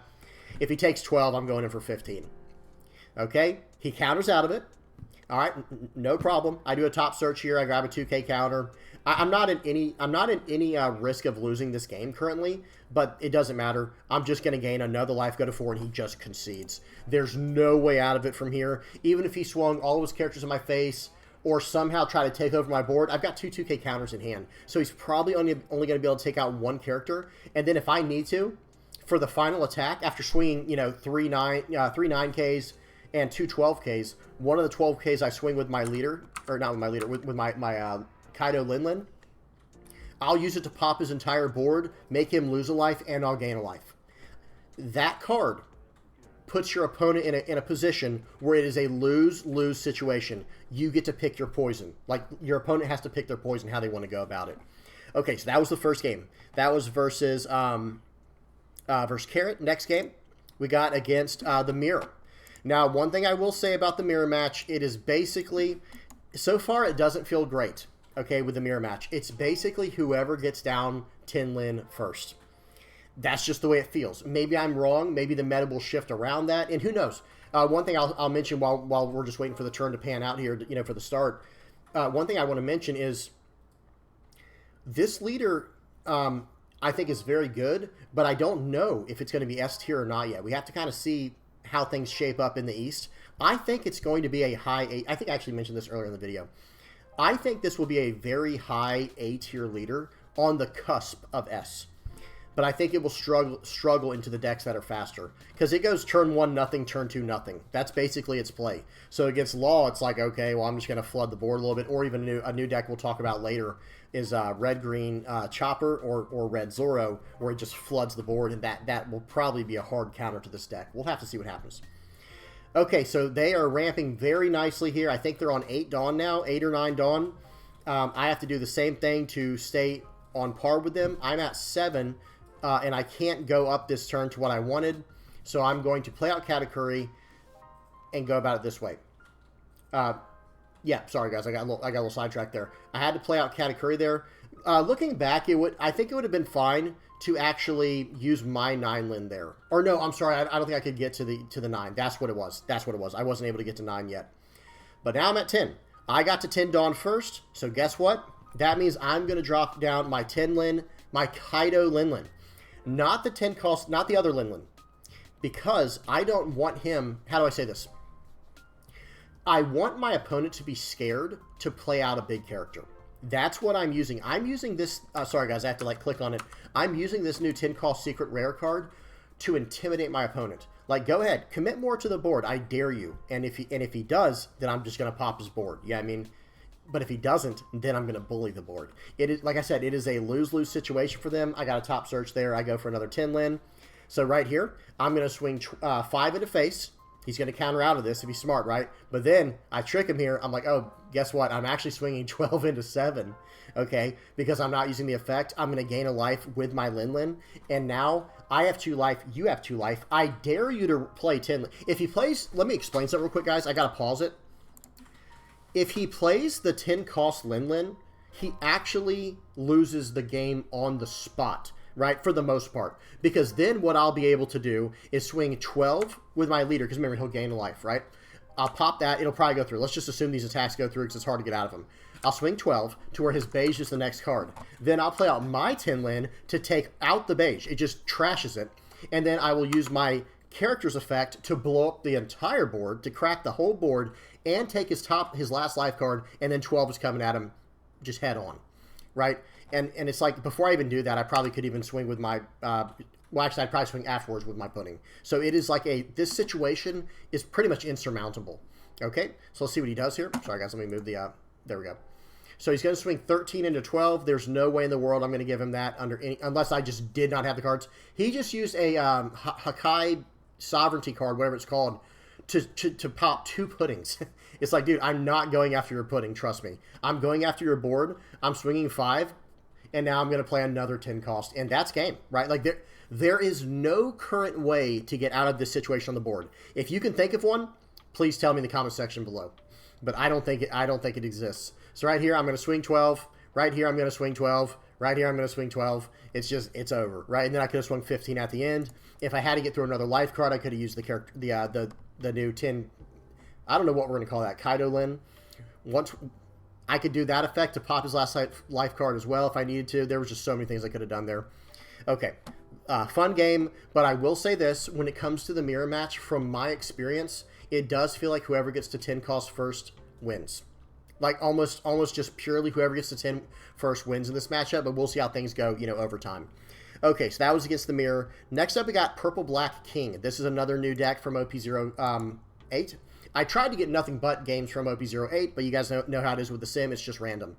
If he takes 12, I'm going in for 15. Okay, he counters out of it. All right, no problem. I do a top search here. I grab a 2K counter. I'm not in any risk of losing this game currently, but it doesn't matter. I'm just going to gain another life, go to 4, and he just concedes. There's no way out of it from here. Even if he swung all of his characters in my face, or somehow try to take over my board, I've got 2 2K counters in hand. So he's probably only going to be able to take out 1 character. And then if I need to, for the final attack, after swinging, 3 9Ks and 2 12Ks, one of the 12Ks I swing with my leader, or not with my leader, with my Kaido Linlin, I'll use it to pop his entire board, make him lose a life, and I'll gain a life. That card puts your opponent in a position where it is a lose-lose situation. You get to pick your poison. Like, your opponent has to pick their poison, how they want to go about it. Okay, so that was the first game. That was versus Carrot. Next game, we got against the Mirror. Now, one thing I will say about the Mirror match, it is basically, so far it doesn't feel great, okay, with the Mirror match. It's basically whoever gets down 10 Lin first. That's just the way it feels. Maybe I'm wrong. Maybe the meta will shift around that, and who knows? One thing I'll mention while we're just waiting for the turn to pan out here, for the start. One thing I want to mention is this leader, I think, is very good, but I don't know if it's going to be S tier or not yet. We have to kind of see how things shape up in the East. I think it's going to be a high A. I think I actually mentioned this earlier in the video. I think this will be a very high A tier leader on the cusp of S. But I think it will struggle into the decks that are faster. Because it goes turn 1, nothing, turn 2, nothing. That's basically its play. So against Law, it's like, okay, well, I'm just going to flood the board a little bit. Or even a new deck we'll talk about later is Red-Green Chopper or Red Zoro, where it just floods the board. And that will probably be a hard counter to this deck. We'll have to see what happens. Okay, so they are ramping very nicely here. I think they're on 8 Dawn now, 8 or 9 Dawn. I have to do the same thing to stay on par with them. I'm at 7. And I can't go up this turn to what I wanted, so I'm going to play out Katakuri and go about it this way. Yeah, sorry guys, I got a little sidetracked there. I had to play out Katakuri there. Looking back, I think it would have been fine to actually use my 9 Lin there. Or no, I'm sorry, I don't think I could get to the 9. That's what it was. That's what it was. I wasn't able to get to 9 yet. But now I'm at 10. I got to 10 Dawn first, so guess what? That means I'm going to drop down my 10 Lin, my Kaido Linlin. Not the 10 cost, not the other Linlin. Because I don't want him, how do I say this? I want my opponent to be scared to play out a big character. That's what I'm using. I'm using this, sorry guys, I have to click on it. I'm using this new 10 cost secret rare card to intimidate my opponent. Like, go ahead, commit more to the board. I dare you. And if he does, then I'm just going to pop his board. Yeah, I mean, but if he doesn't, then I'm going to bully the board. It is, like I said, it is a lose-lose situation for them. I got a top search there. I go for another 10 Lin. So right here, I'm going to swing 5 into face. He's going to counter out of this if he's smart, right? But then I trick him here. I'm like, oh, guess what? I'm actually swinging 12 into 7, okay? Because I'm not using the effect. I'm going to gain a life with my Linlin. And now I have 2 life. You have 2 life. I dare you to play 10. If he plays, let me explain something real quick, guys. I got to pause it. If he plays the 10 cost Linlin, he actually loses the game on the spot, right? For the most part. Because then what I'll be able to do is swing 12 with my leader, because remember, he'll gain a life, right? I'll pop that. It'll probably go through. Let's just assume these attacks go through because it's hard to get out of them. I'll swing 12 to where his beige is the next card. Then I'll play out my Tin Lin to take out the beige. It just trashes it. And then I will use my character's effect to blow up the entire board, to crack the whole board, and take his last life card, and then 12 is coming at him just head on, right? And it's like, before I even do that, I probably could even swing with my, well, actually, I'd probably swing afterwards with my Pudding. So it is like this situation is pretty much insurmountable, okay? So let's see what he does here. Sorry, guys, let me move the, there we go. So he's going to swing 13 into 12. There's no way in the world I'm going to give him that unless I just did not have the cards. He just used a Hakai Sovereignty card, whatever it's called, to pop 2 puddings. It's like, dude, I'm not going after your pudding, trust me. I'm going after your board. I'm swinging 5, and now I'm going to play another 10 cost, and that's game, right? Like, there is no current way to get out of this situation on the board. If you can think of one, please tell me in the comment section below. But I don't think it exists. So right here, I'm going to swing 12. Right here, I'm going to swing 12. Right here, I'm going to swing 12. It's over, right? And then I could have swung 15 at the end. If I had to get through another life card, I could have used the new 10. I don't know what we're going to call that, Kaido Lin. Once I could do that effect to pop his last life card as well if I needed to. There was just so many things I could have done there. Okay, fun game, but I will say this: when it comes to the mirror match, from my experience, it does feel like whoever gets to 10 cost first wins. Like almost just purely whoever gets to 10 first wins in this matchup, but we'll see how things go, over time. Okay, so that was against the mirror. Next up, we got Purple Black King. This is another new deck from OP-08. I tried to get nothing but games from OP-08, but you guys know how it is with the sim. It's just random.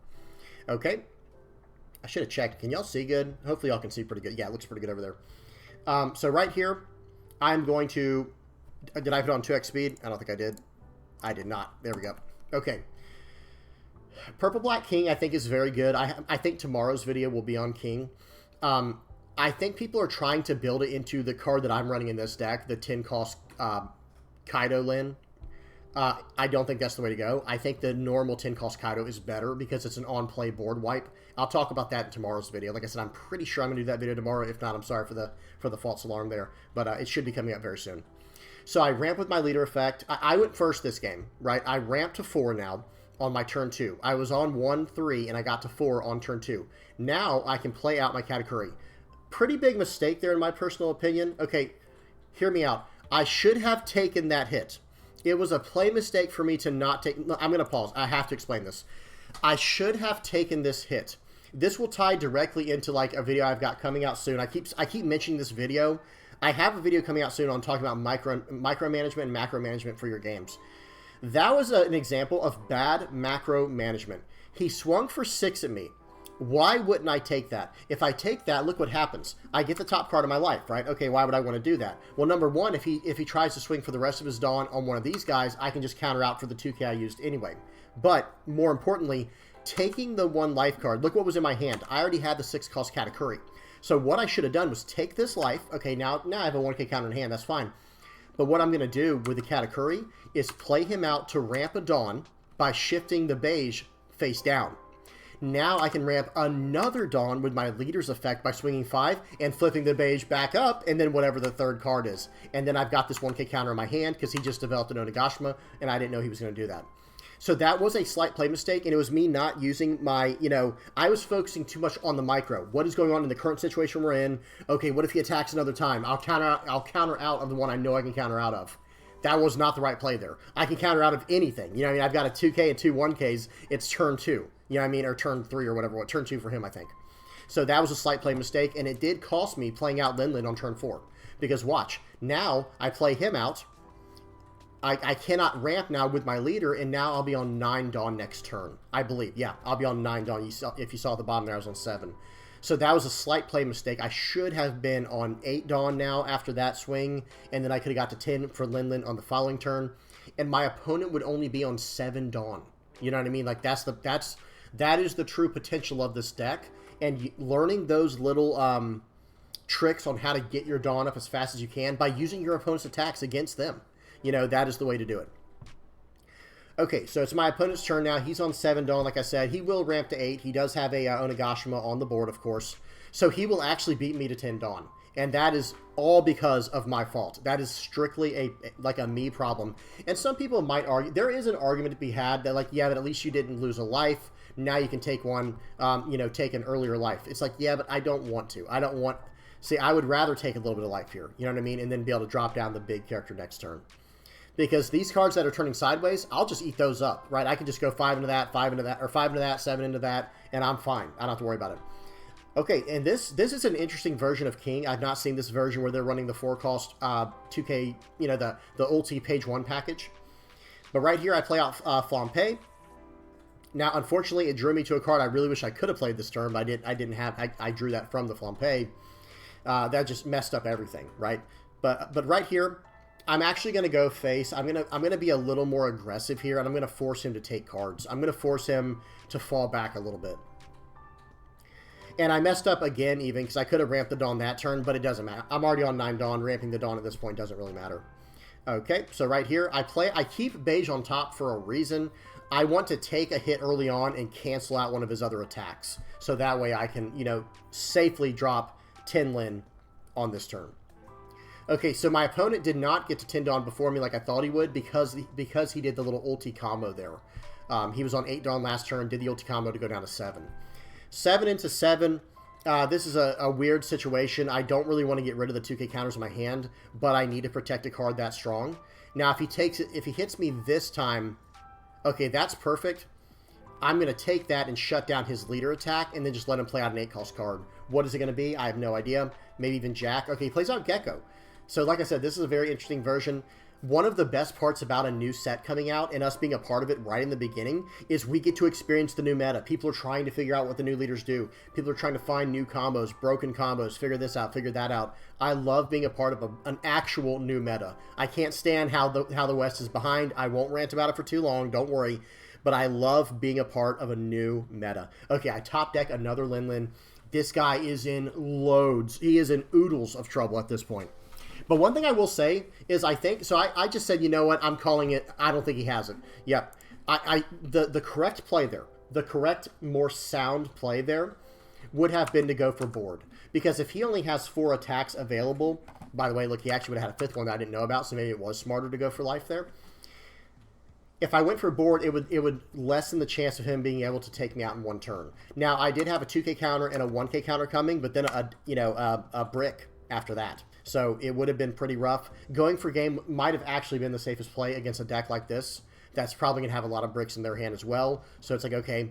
Okay. I should have checked. Can y'all see good? Hopefully y'all can see pretty good. Yeah, it looks pretty good over there. So right here, I'm going to... Did I put on 2x speed? I don't think I did. I did not. There we go. Okay. Purple Black King, I think, is very good. I think tomorrow's video will be on King. I think people are trying to build it into the card that I'm running in this deck, the 10 cost Kaido Lin. I don't think that's the way to go. I think the normal 10 cost Kaido is better because it's an on-play board wipe. I'll talk about that in tomorrow's video. Like I said, I'm pretty sure I'm going to do that video tomorrow. If not, I'm sorry for the false alarm there. But it should be coming up very soon. So I ramp with my leader effect. I went first this game, right? I ramped to 4 now on my turn 2. I was on 1-3, and I got to 4 on turn 2. Now I can play out my Katakuri. Pretty big mistake there in my personal opinion. Okay, hear me out. I should have taken that hit. It was a play mistake for me to not take... I'm going to pause. I have to explain this. I should have taken this hit. This will tie directly into like a video I've got coming out soon. I keep mentioning this video. I have a video coming out soon on talking about micromanagement and macro management for your games. That was an example of bad macro management. He swung for 6 at me. Why wouldn't I take that? If I take that, look what happens. I get the top card of my life, right? Okay, why would I want to do that? Well, number one, if he tries to swing for the rest of his dawn on one of these guys, I can just counter out for the 2k I used anyway. But, more importantly, taking the 1 life card, look what was in my hand. I already had the 6 cost Katakuri. So what I should have done was take this life. Okay, now I have a 1k counter in hand, that's fine. But what I'm going to do with the Katakuri is play him out to ramp a dawn by shifting the beige face down. Now I can ramp another dawn with my leader's effect by swinging 5 and flipping the beige back up, and then whatever the 3rd card is. And then I've got this 1k counter in my hand because he just developed an Onigashima, and I didn't know he was going to do that. So that was a slight play mistake, and it was me not using my, I was focusing too much on the micro. What is going on in the current situation we're in? Okay, what if he attacks another time? I'll counter out of the one I know I can counter out of. That was not the right play there. I can counter out of anything. You know what I mean? I've got a 2k and 2 1ks. It's turn 2. You know what I mean? Or turn 3 or whatever. Turn 2 for him, I think. So that was a slight play mistake, and it did cost me playing out Lin on turn 4. Because watch, now I play him out. I cannot ramp now with my leader, and now I'll be on 9 dawn next turn. I believe. Yeah, I'll be on 9 dawn. If you saw at the bottom there, I was on 7. So that was a slight play mistake. I should have been on 8 dawn now after that swing, and then I could have got to 10 for Lin on the following turn, and my opponent would only be on 7 dawn. You know what I mean? Like that is the true potential of this deck, and learning those little tricks on how to get your dawn up as fast as you can by using your opponent's attacks against them. That is the way to do it. Okay, so it's my opponent's turn now. He's on 7 dawn, like I said. He will ramp to 8. He does have a Onigashima on the board, of course. So he will actually beat me to 10 dawn. And that is all because of my fault. That is strictly a me problem. And some people might argue, there is an argument to be had that like, yeah, but at least you didn't lose a life. Now you can take one, take an earlier life. It's like, yeah, but I don't want to. See, I would rather take a little bit of life here. You know what I mean? And then be able to drop down the big character next turn. Because these cards that are turning sideways, I'll just eat those up, right? I can just go 5 into that, 5 into that, or 5 into that, 7 into that, and I'm fine. I don't have to worry about it. Okay, and this is an interesting version of King. I've not seen this version where they're running the 4-cost 2K, the ulti page 1 package. But right here, I play out Flampe. Now, unfortunately, it drew me to a card I really wish I could have played this turn, but I drew that from the Flampe. That just messed up everything, right? But right here, I'm actually going to go face. I'm gonna be a little more aggressive here, and I'm going to force him to take cards. I'm going to force him to fall back a little bit. And I messed up again even because I could have ramped the Dawn that turn, but it doesn't matter. I'm already on 9 Dawn. Ramping the Dawn at this point doesn't really matter. Okay, so right here, I keep Beige on top for a reason. I want to take a hit early on and cancel out one of his other attacks. So that way I can, safely drop 10 Lin on this turn. Okay, so my opponent did not get to 10 Dawn before me like I thought he would because he did the little ulti combo there. He was on 8 Dawn last turn, did the ulti combo to go down to 7. 7 into 7. This is a weird situation. I don't really want to get rid of the 2K counters in my hand, but I need to protect a card that strong. Now, if he hits me this time, okay, that's perfect. I'm going to take that and shut down his leader attack and then just let him play out an 8-cost card. What is it going to be? I have no idea. Maybe even Jack. Okay, he plays out Gecko. So like I said, this is a very interesting version. One of the best parts about a new set coming out and us being a part of it right in the beginning is we get to experience the new meta. People are trying to figure out what the new leaders do. People are trying to find new combos, broken combos, figure this out, figure that out. I love being a part of an actual new meta. I can't stand how the West is behind. I won't rant about it for too long, don't worry. But I love being a part of a new meta. Okay, I top deck another Lin. This guy is in loads. He is in oodles of trouble at this point. But one thing I will say is I just said, you know what, I'm calling it, I don't think he has it. Yeah, the correct play there, the correct, more sound play there would have been to go for board. Because if he only has 4 attacks available, by the way, look, he actually would have had a 5th one that I didn't know about, so maybe it was smarter to go for life there. If I went for board, it would lessen the chance of him being able to take me out in one turn. Now, I did have a 2K counter and a 1K counter coming, but then a brick after that. So it would have been pretty rough. Going for game might have actually been the safest play against a deck like this. That's probably going to have a lot of bricks in their hand as well. So it's like, okay,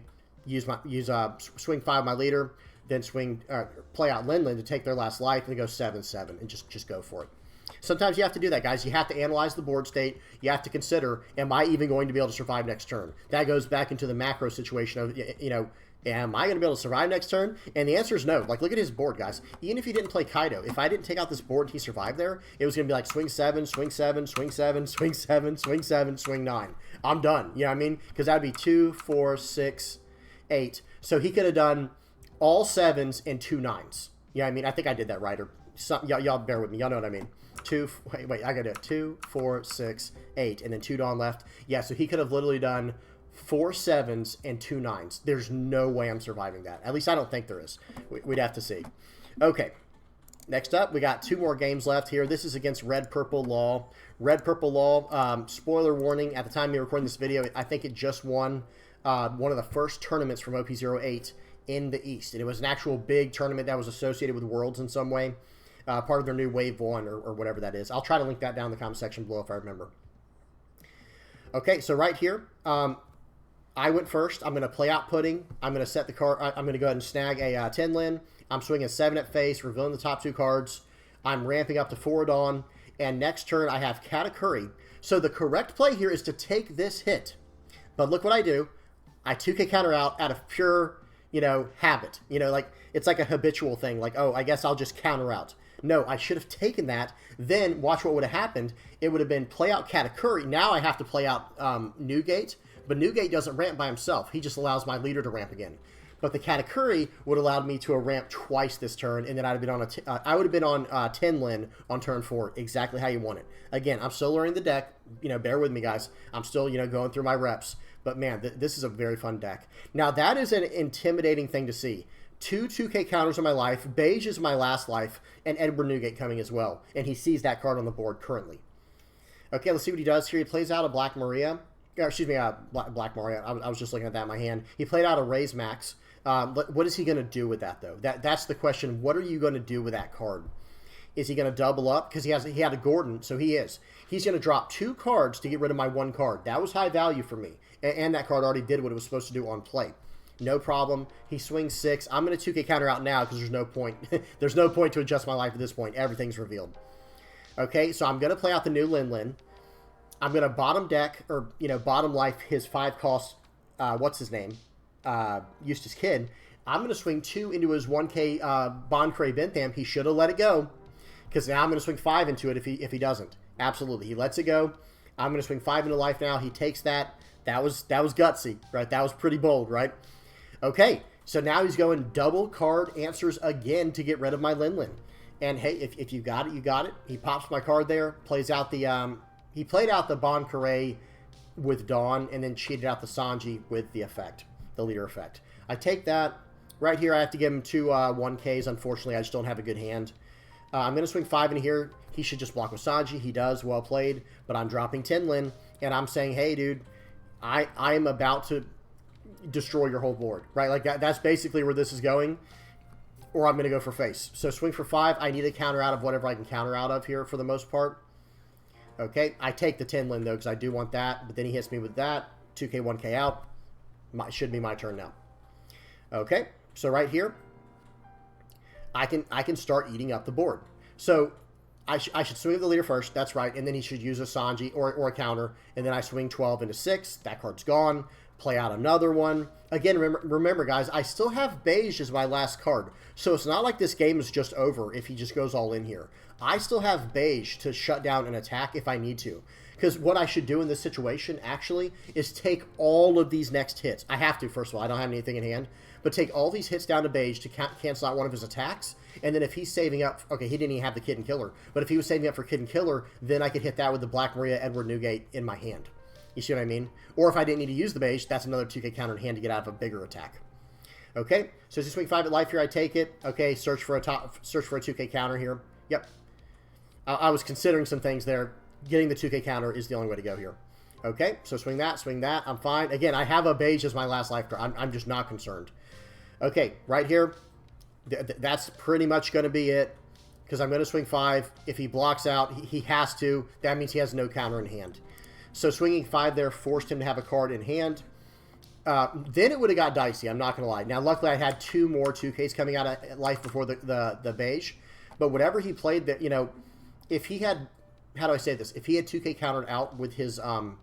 swing 5 my leader, then play out Lin to take their last life, and go 7/7 and just go for it. Sometimes you have to do that, guys. You have to analyze the board state. You have to consider, am I even going to be able to survive next turn? That goes back into the macro situation of, am I going to be able to survive next turn? And the answer is no. Like, look at his board, guys. Even if he didn't play Kaido, if I didn't take out this board and he survived there, it was going to be like swing 7, swing 7, swing 7, swing 7, swing 7, swing 9. I'm done. You know what I mean? Because that would be 2, 4, 6, 8. So he could have done all 7s and 2 9s. Yeah, I mean, I think I did that right. Or y'all bear with me. Y'all know what I mean. Wait, I got to do it. 2, 4, 6, 8, and then 2 Dawn left. Yeah, so he could have literally done 4 7s and 2 9s. There's no way I'm surviving that. At least I don't think there is. We'd have to see. Okay. Next up, we got 2 more games left here. This is against Red Purple Law. Red Purple Law, spoiler warning, at the time you're recording this video, I think it just won one of the first tournaments from OP-08 in the East. And it was an actual big tournament that was associated with Worlds in some way. Part of their new Wave 1 or whatever that is. I'll try to link that down in the comment section below if I remember. Okay, so right here, I went first. I'm going to play out Pudding. I'm going to set the card. I'm going to go ahead and snag a 10 Lin. I'm swinging 7 at face, revealing the top 2 cards. I'm ramping up to 4 Dawn. And next turn, I have Katakuri. So the correct play here is to take this hit. But look what I do. I 2K counter out of pure, habit. Like it's like a habitual thing. Like, oh, I guess I'll just counter out. No, I should have taken that. Then watch what would have happened. It would have been play out Katakuri. Now I have to play out Newgate. But Newgate doesn't ramp by himself. He just allows my leader to ramp again. But the Katakuri would have allowed me to ramp twice this turn, and then I would have been on 10 Lin on turn 4, exactly how you want it. Again, I'm still learning the deck. Bear with me, guys. I'm still, going through my reps. But man, this is a very fun deck. Now that is an intimidating thing to see. two 2K counters on my life, beige is my last life, and Edward Newgate coming as well. And he sees that card on the board currently. Okay, let's see what he does here. He plays out a Black Maria. Excuse me, Black Maria. I was just looking at that in my hand. He played out a Raise Max. What is he going to do with that, though? That's the question. What are you going to do with that card? Is he going to double up? Because he had a Gordon, so he is. He's going to drop 2 cards to get rid of my 1 card. That was high value for me. And that card already did what it was supposed to do on play. No problem. He swings 6. I'm going to 2K counter out now because there's no point. There's no point to adjust my life at this point. Everything's revealed. Okay, so I'm going to play out the new Lin Lin. I'm going to bottom deck, or, bottom life his 5 cost, what's his name? Eustace Kid. I'm going to swing 2 into his 1K Boncray Bentham. He should have let it go, because now I'm going to swing 5 into it if he doesn't. Absolutely. He lets it go. I'm going to swing 5 into life now. He takes that. That was gutsy, right? That was pretty bold, right? Okay, so now he's going double card answers again to get rid of my Lin Lin. And hey, if you got it, you got it. He pops my card there, plays out the... He played out the Bon Carré with Dawn and then cheated out the Sanji with the effect, the leader effect. I take that. Right here, I have to give him 2 1Ks. Unfortunately, I just don't have a good hand. I'm going to swing 5 in here. He should just block with Sanji. He does. Well played. But I'm dropping 10 Lin, and I'm saying, hey, dude, I am about to destroy your whole board, right? Like, that's basically where this is going, or I'm going to go for face. So swing for 5. I need a counter out of whatever I can counter out of here for the most part. Okay, I take the 10 Lin, though, because I do want that. But then he hits me with that. 2K, 1K out. Should be my turn now. Okay, so right here, I can start eating up the board. So I should swing at the leader first. That's right. And then he should use a Sanji or a counter. And then I swing 12 into 6. That card's gone. Play out another one. Again, remember, guys, I still have beige as my last card. So it's not like this game is just over if he just goes all in here. I still have beige to shut down an attack if I need to. Because what I should do in this situation, actually, is take all of these next hits. I have to, first of all. I don't have anything in hand. But take all these hits down to beige to cancel out one of his attacks. And then if he's saving up... Okay, he didn't even have the Kid and Killer. But if he was saving up for Kid and Killer, then I could hit that with the Black Maria Edward Newgate in my hand. You see what I mean? Or if I didn't need to use the beige, that's another 2K counter in hand to get out of a bigger attack. Okay, so as you swing 5 at life here, I take it. Okay, search for a 2K counter here. Yep. I was considering some things there. Getting the 2K counter is the only way to go here. Okay, so swing that, I'm fine. Again, I have a beige as my last life card. I'm just not concerned. Okay, right here, that's pretty much going to be it, because I'm going to swing 5. If he blocks out, he has to. That means he has no counter in hand. So swinging 5 there forced him to have a card in hand. Then it would have got dicey, I'm not going to lie. Now, luckily, I had 2 more 2Ks coming out of life before the beige. But whatever he played, that if he had... How do I say this? If he had 2K countered out with his, from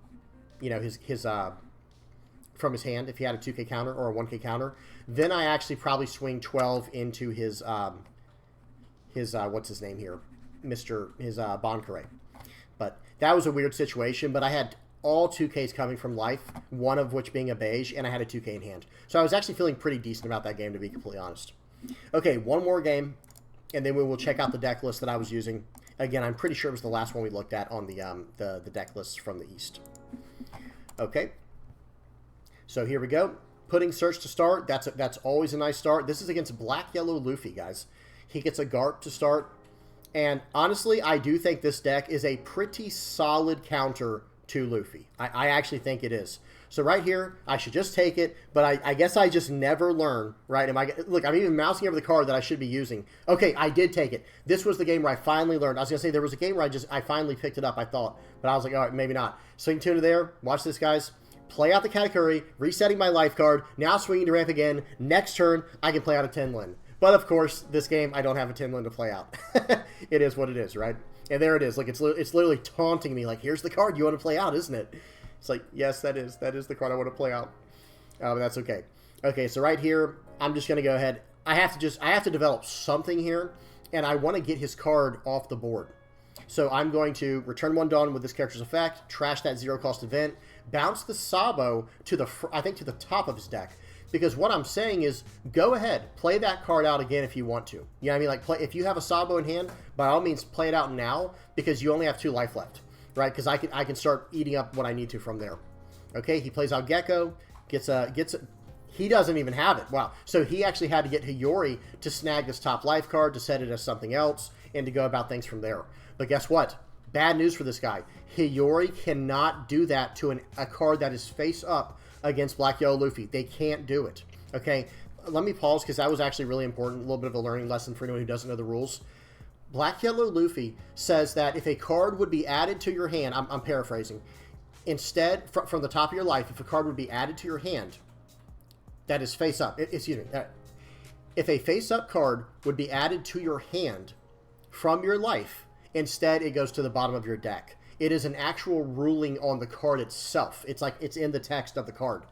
his hand, if he had a 2K counter or a 1K counter, then I actually probably swing 12 into his what's his name here? His Bon Carré. But that was a weird situation, but I had all 2Ks coming from life, one of which being a beige, and I had a 2K in hand. So I was actually feeling pretty decent about that game, to be completely honest. Okay, one more game, and then we will check out the deck list that I was using. Again, I'm pretty sure it was the last one we looked at on the deck lists from the East. Okay. So here we go. Pudding search to start. That's always a nice start. This is against Black Yellow Luffy, guys. He gets a Garp to start. And honestly, I do think this deck is a pretty solid counter to Luffy. I actually think it is. So right here, I should just take it, but I guess I just never learn, right? Look, I'm even mousing over the card that I should be using. Okay, I did take it. This was the game where I finally learned. I was going to say there was a game where I finally picked it up, I thought. But I was like, all right, maybe not. Swing tuna there. Watch this, guys. Play out the Katakuri, resetting my life card, now swinging to ramp again. Next turn, I can play out a 10 Lin. But of course, this game, I don't have a 10 Lin to play out. It is what it is, right? And there it is. Look, it's literally taunting me like, here's the card you want to play out, isn't it? It's like, yes, that is the card I want to play out. But that's okay. Okay, so right here, I'm just going to go ahead. I have to develop something here, and I want to get his card off the board. So I'm going to return 1 Dawn with this character's effect, trash that 0-cost event, bounce the Sabo to the top of his deck. Because what I'm saying is, go ahead, play that card out again if you want to. You know what I mean? Like, if you have a Sabo in hand, by all means, play it out now, because you only have 2 life left. Right, because I can start eating up what I need to from there. Okay, he plays out Gecko, He doesn't even have it. Wow. So he actually had to get Hiyori to snag this top life card, to set it as something else, and to go about things from there. But guess what? Bad news for this guy. Hiyori cannot do that to a card that is face up against Black Yellow Luffy. They can't do it. Okay? Let me pause because that was actually really important. A little bit of a learning lesson for anyone who doesn't know the rules. Black Yellow Luffy says that if a card would be added to your hand, I'm paraphrasing, instead, from the top of your life, if a card would be added to your hand that is face up, excuse me, if a face up card would be added to your hand from your life, instead it goes to the bottom of your deck. It is an actual ruling on the card itself. It's like it's in the text of the card.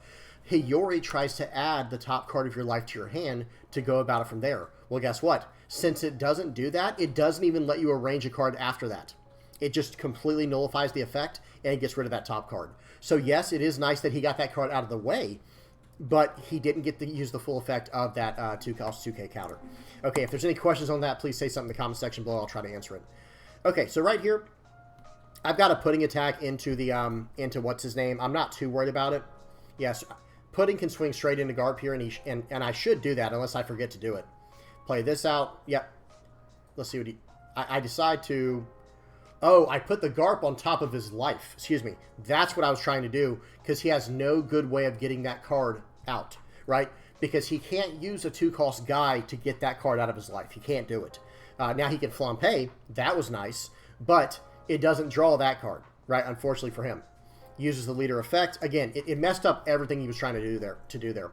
Hiyori tries to add the top card of your life to your hand to go about it from there. Well, guess what? Since it doesn't do that, it doesn't even let you arrange a card after that. It just completely nullifies the effect and it gets rid of that top card. So yes, it is nice that he got that card out of the way, but he didn't get to use the full effect of that 2K counter. Okay, if there's any questions on that, please say something in the comment section below. I'll try to answer it. Okay, so right here, I've got a Pudding attack into the into what's his name. I'm not too worried about it. Yes, Pudding can swing straight into Garp here, and I should do that unless I forget to do it. Play this out. Yep. Let's see what he... I decide to... Oh, I put the Garp on top of his life. Excuse me. That's what I was trying to do, because he has no good way of getting that card out, right? Because he can't use a 2-cost guy to get that card out of his life. He can't do it. Now he can flampe. That was nice, but it doesn't draw that card, right? Unfortunately for him. Uses the leader effect. Again, it messed up everything he was trying to do there.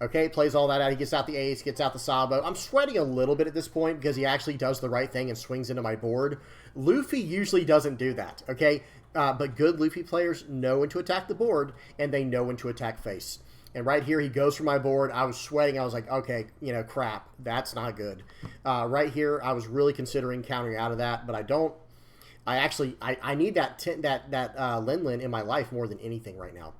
Okay, plays all that out. He gets out the ace, gets out the Sabo. I'm sweating a little bit at this point because he actually does the right thing and swings into my board. Luffy usually doesn't do that, okay? But good Luffy players know when to attack the board, and they know when to attack face. And right here, he goes for my board. I was sweating. I was like, okay, you know, crap. That's not good. Right here, I was really considering countering out of that, but I don't. I need that Lin in my life more than anything right now.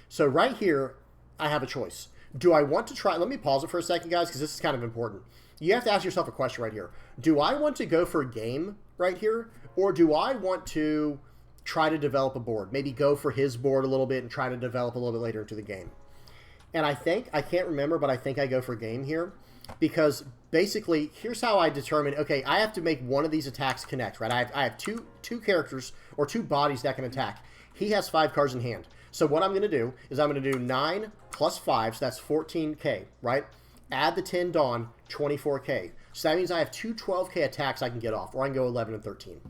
So right here, I have a choice. Do I want to try... Let me pause it for a second, guys, because this is kind of important. You have to ask yourself a question right here. Do I want to go for a game right here, or do I want to try to develop a board? Maybe go for his board a little bit and try to develop a little bit later into the game. And I can't remember, but I think I go for game here, because basically, here's how I determine, okay, I have to make one of these attacks connect, right? I have two characters, or two bodies that can attack. He has 5 cards in hand. So what I'm going to do is I'm going to do 9 plus 5, so that's 14k, right? Add the 10 Dawn, 24k. So that means I have 2 12k attacks I can get off, or I can go 11 and 13.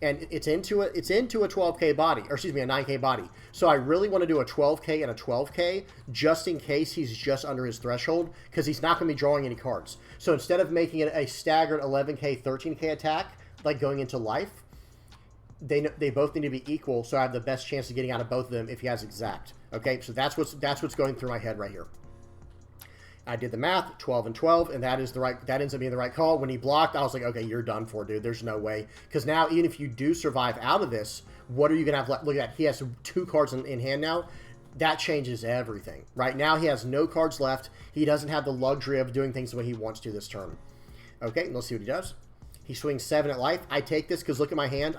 And it's into a 12k body, or excuse me, a 9k body. So I really want to do a 12k and a 12k, just in case he's just under his threshold, because he's not going to be drawing any cards. So instead of making it a staggered 11k, 13k attack, like going into life, they both need to be equal, so I have the best chance of getting out of both of them if he has exact. Okay, so that's what's going through my head right here. I did the math, 12 and 12, and that ends up being the right call. When he blocked, I was like, okay, you're done for, dude. There's no way. Because now, even if you do survive out of this, what are you going to have left? Look at that. He has 2 cards in hand now. That changes everything. Right now, he has no cards left. He doesn't have the luxury of doing things the way he wants to this turn. Okay, let's see what he does. He swings 7 at life. I take this because look at my hand.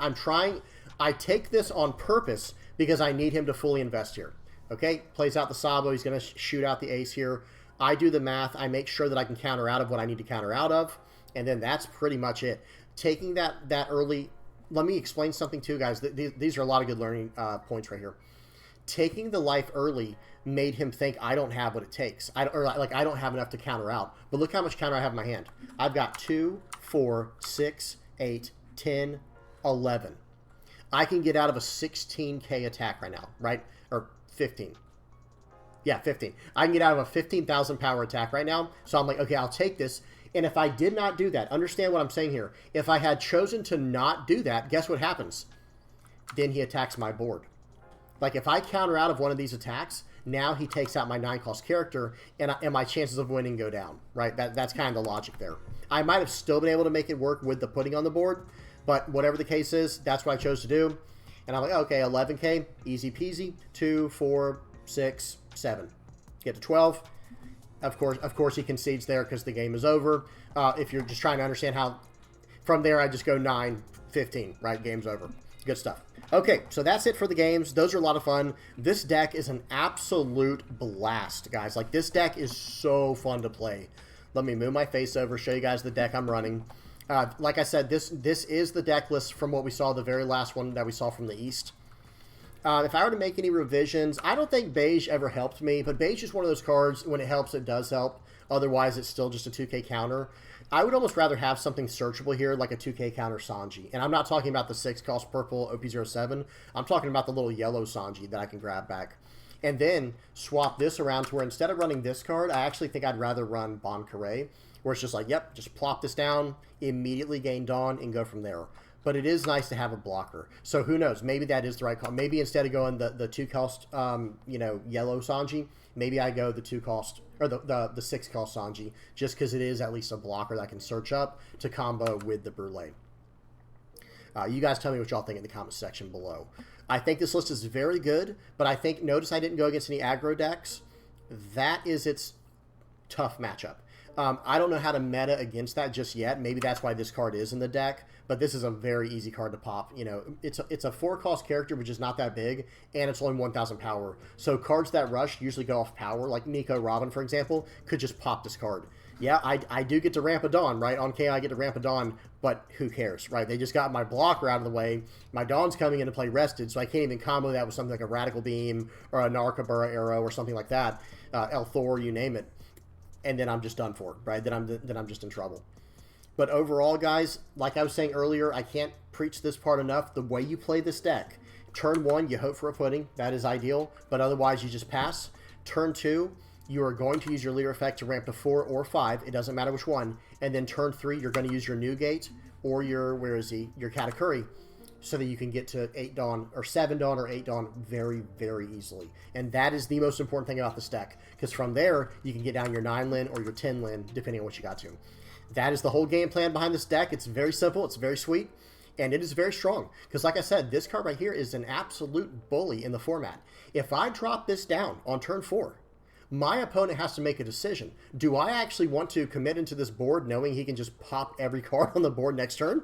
I take this on purpose because I need him to fully invest here. Okay, plays out the Sabo. He's going to shoot out the ace here. I do the math. I make sure that I can counter out of what I need to counter out of. And then that's pretty much it. Taking that early... Let me explain something too, guys. These are a lot of good learning points right here. Taking the life early made him think I don't have what it takes. I don't have enough to counter out. But look how much counter I have in my hand. I've got 2, 4, 6, 8, 10, 11. I can get out of a 16k attack right now, right? Or 15. Yeah, 15. I can get out of a 15,000 power attack right now. So I'm like, okay, I'll take this. And if I did not do that, understand what I'm saying here. If I had chosen to not do that, guess what happens? Then he attacks my board. Like if I counter out of one of these attacks, now he takes out my 9-cost character, and my chances of winning go down, right? That's kind of the logic there. I might have still been able to make it work with the Pudding on the board, but whatever the case is, that's what I chose to do. And I'm like, okay, 11k, easy peasy. 2, 4, 6, 7. Get to 12. Of course, he concedes there because the game is over. If you're just trying to understand how, from there I just go 9, 15, right? Game's over. Good stuff. Okay, so that's it for the games. Those are a lot of fun. This deck is an absolute blast, guys. Like, this deck is so fun to play. Let me move my face over, show you guys the deck I'm running. Like I said, this is the deck list from what we saw, the very last one that we saw from the East. If I were to make any revisions, I don't think Beige ever helped me, but Beige is one of those cards, when it helps, it does help. Otherwise, it's still just a 2K counter. I would almost rather have something searchable here, like a 2K counter Sanji. And I'm not talking about the 6-cost purple OP-07. I'm talking about the little yellow Sanji that I can grab back. And then swap this around to where instead of running this card, I actually think I'd rather run Bon Carré, where it's just like, yep, just plop this down, immediately gain Dawn, and go from there. But it is nice to have a blocker. So who knows? Maybe that is the right call. Maybe instead of going the 2-cost, yellow Sanji, maybe I go the 2-cost, or the 6-cost Sanji, just because it is at least a blocker that I can search up to combo with the Brûlée. You guys tell me what y'all think in the comments section below. I think this list is very good, but I think, notice I didn't go against any aggro decks. That is its tough matchup. I don't know how to meta against that just yet. Maybe that's why this card is in the deck, but this is a very easy card to pop. You know, it's a 4-cost character, which is not that big, and it's only 1,000 power. So cards that rush usually go off power, like Nico Robin, for example, could just pop this card. Yeah, I do get to ramp a Dawn, right? On KI, I get to ramp a Dawn, but who cares, right? They just got my blocker out of the way. My Dawn's coming in to play rested, so I can't even combo that with something like a Radical Beam or a Narcabura Arrow or something like that. El Thor, you name it. And then I'm just done for, right? Then I'm just in trouble. But overall, guys, like I was saying earlier, I can't preach this part enough. The way you play this deck, turn 1, you hope for a pudding. That is ideal. But otherwise, you just pass. Turn 2, you are going to use your leader effect to ramp to 4 or 5. It doesn't matter which one. And then turn 3, you're going to use your Newgate or your, your Katakuri, so that you can get to 8 Dawn, or 7 Dawn, or 8 Dawn very, very easily. And that is the most important thing about this deck, because from there, you can get down your 9 Lin or your 10 Lin, depending on what you got to. That is the whole game plan behind this deck. It's very simple, it's very sweet, and it is very strong. Because like I said, this card right here is an absolute bully in the format. If I drop this down on turn 4, my opponent has to make a decision. Do I actually want to commit into this board knowing he can just pop every card on the board next turn?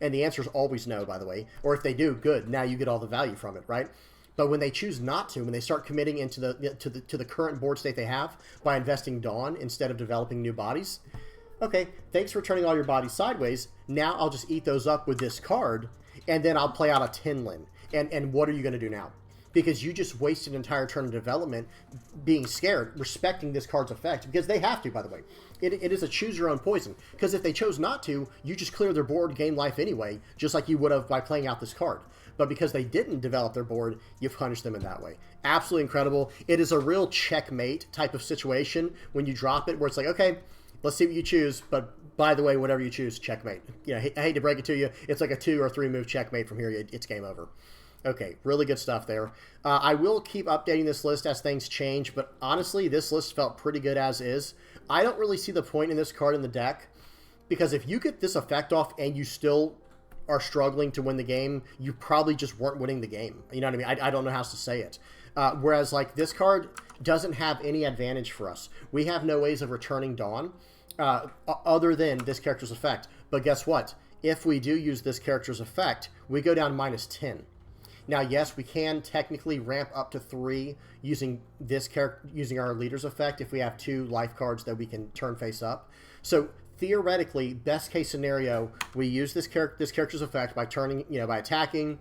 And the answer is always no, by the way. Or if they do, good. Now you get all the value from it, right? But when they choose not to, when they start committing into the current board state they have by investing Dawn instead of developing new bodies, okay, thanks for turning all your bodies sideways. Now I'll just eat those up with this card, and then I'll play out a Tinlin. And what are you going to do now? Because you just wasted an entire turn of development being scared, respecting this card's effect, because they have to, by the way. It is a choose your own poison, because if they chose not to, you just clear their board, gain life anyway, just like you would have by playing out this card. But because they didn't develop their board, you punish them in that way. Absolutely incredible. It is a real checkmate type of situation when you drop it, where it's like, okay, let's see what you choose, but by the way, whatever you choose, checkmate. You know, I hate to break it to you, it's like a 2 or 3 move checkmate from here. It's game over. Okay, really good stuff there. I will keep updating this list as things change, but honestly, this list felt pretty good as is. I don't really see the point in this card in the deck, because if you get this effect off and you still are struggling to win the game, you probably just weren't winning the game. You know what I mean? I don't know how else to say it. Whereas, like, this card doesn't have any advantage for us. We have no ways of returning Dawn other than this character's effect. But guess what? If we do use this character's effect, we go down -10. Now, yes, we can technically ramp up to 3 using this character, using our leader's effect if we have 2 life cards that we can turn face up. So theoretically, best case scenario, we use this character's effect by turning, by attacking,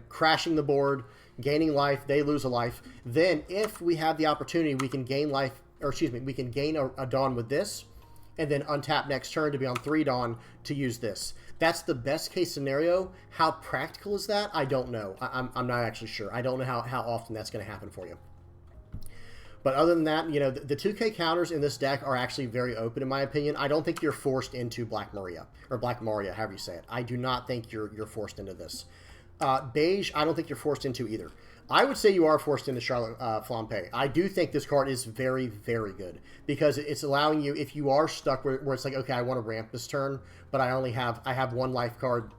crashing the board, gaining life. They lose a life. Then, if we have the opportunity, we can gain life, or excuse me, we can gain a Dawn with this, and then untap next turn to be on 3 Dawn to use this. That's the best case scenario. How practical is that? I don't know. I'm not actually sure. I don't know how often that's going to happen for you. But other than that, the 2K counters in this deck are actually very open, in my opinion. I don't think you're forced into Black Maria, or Black Maria, however you say it. I do not think you're forced into this. Beige, I don't think you're forced into either. I would say you are forced into Charlotte Flampe. I do think this card is very, very good, because it's allowing you, if you are stuck where it's like, okay, I want to ramp this turn, but I have 1 life card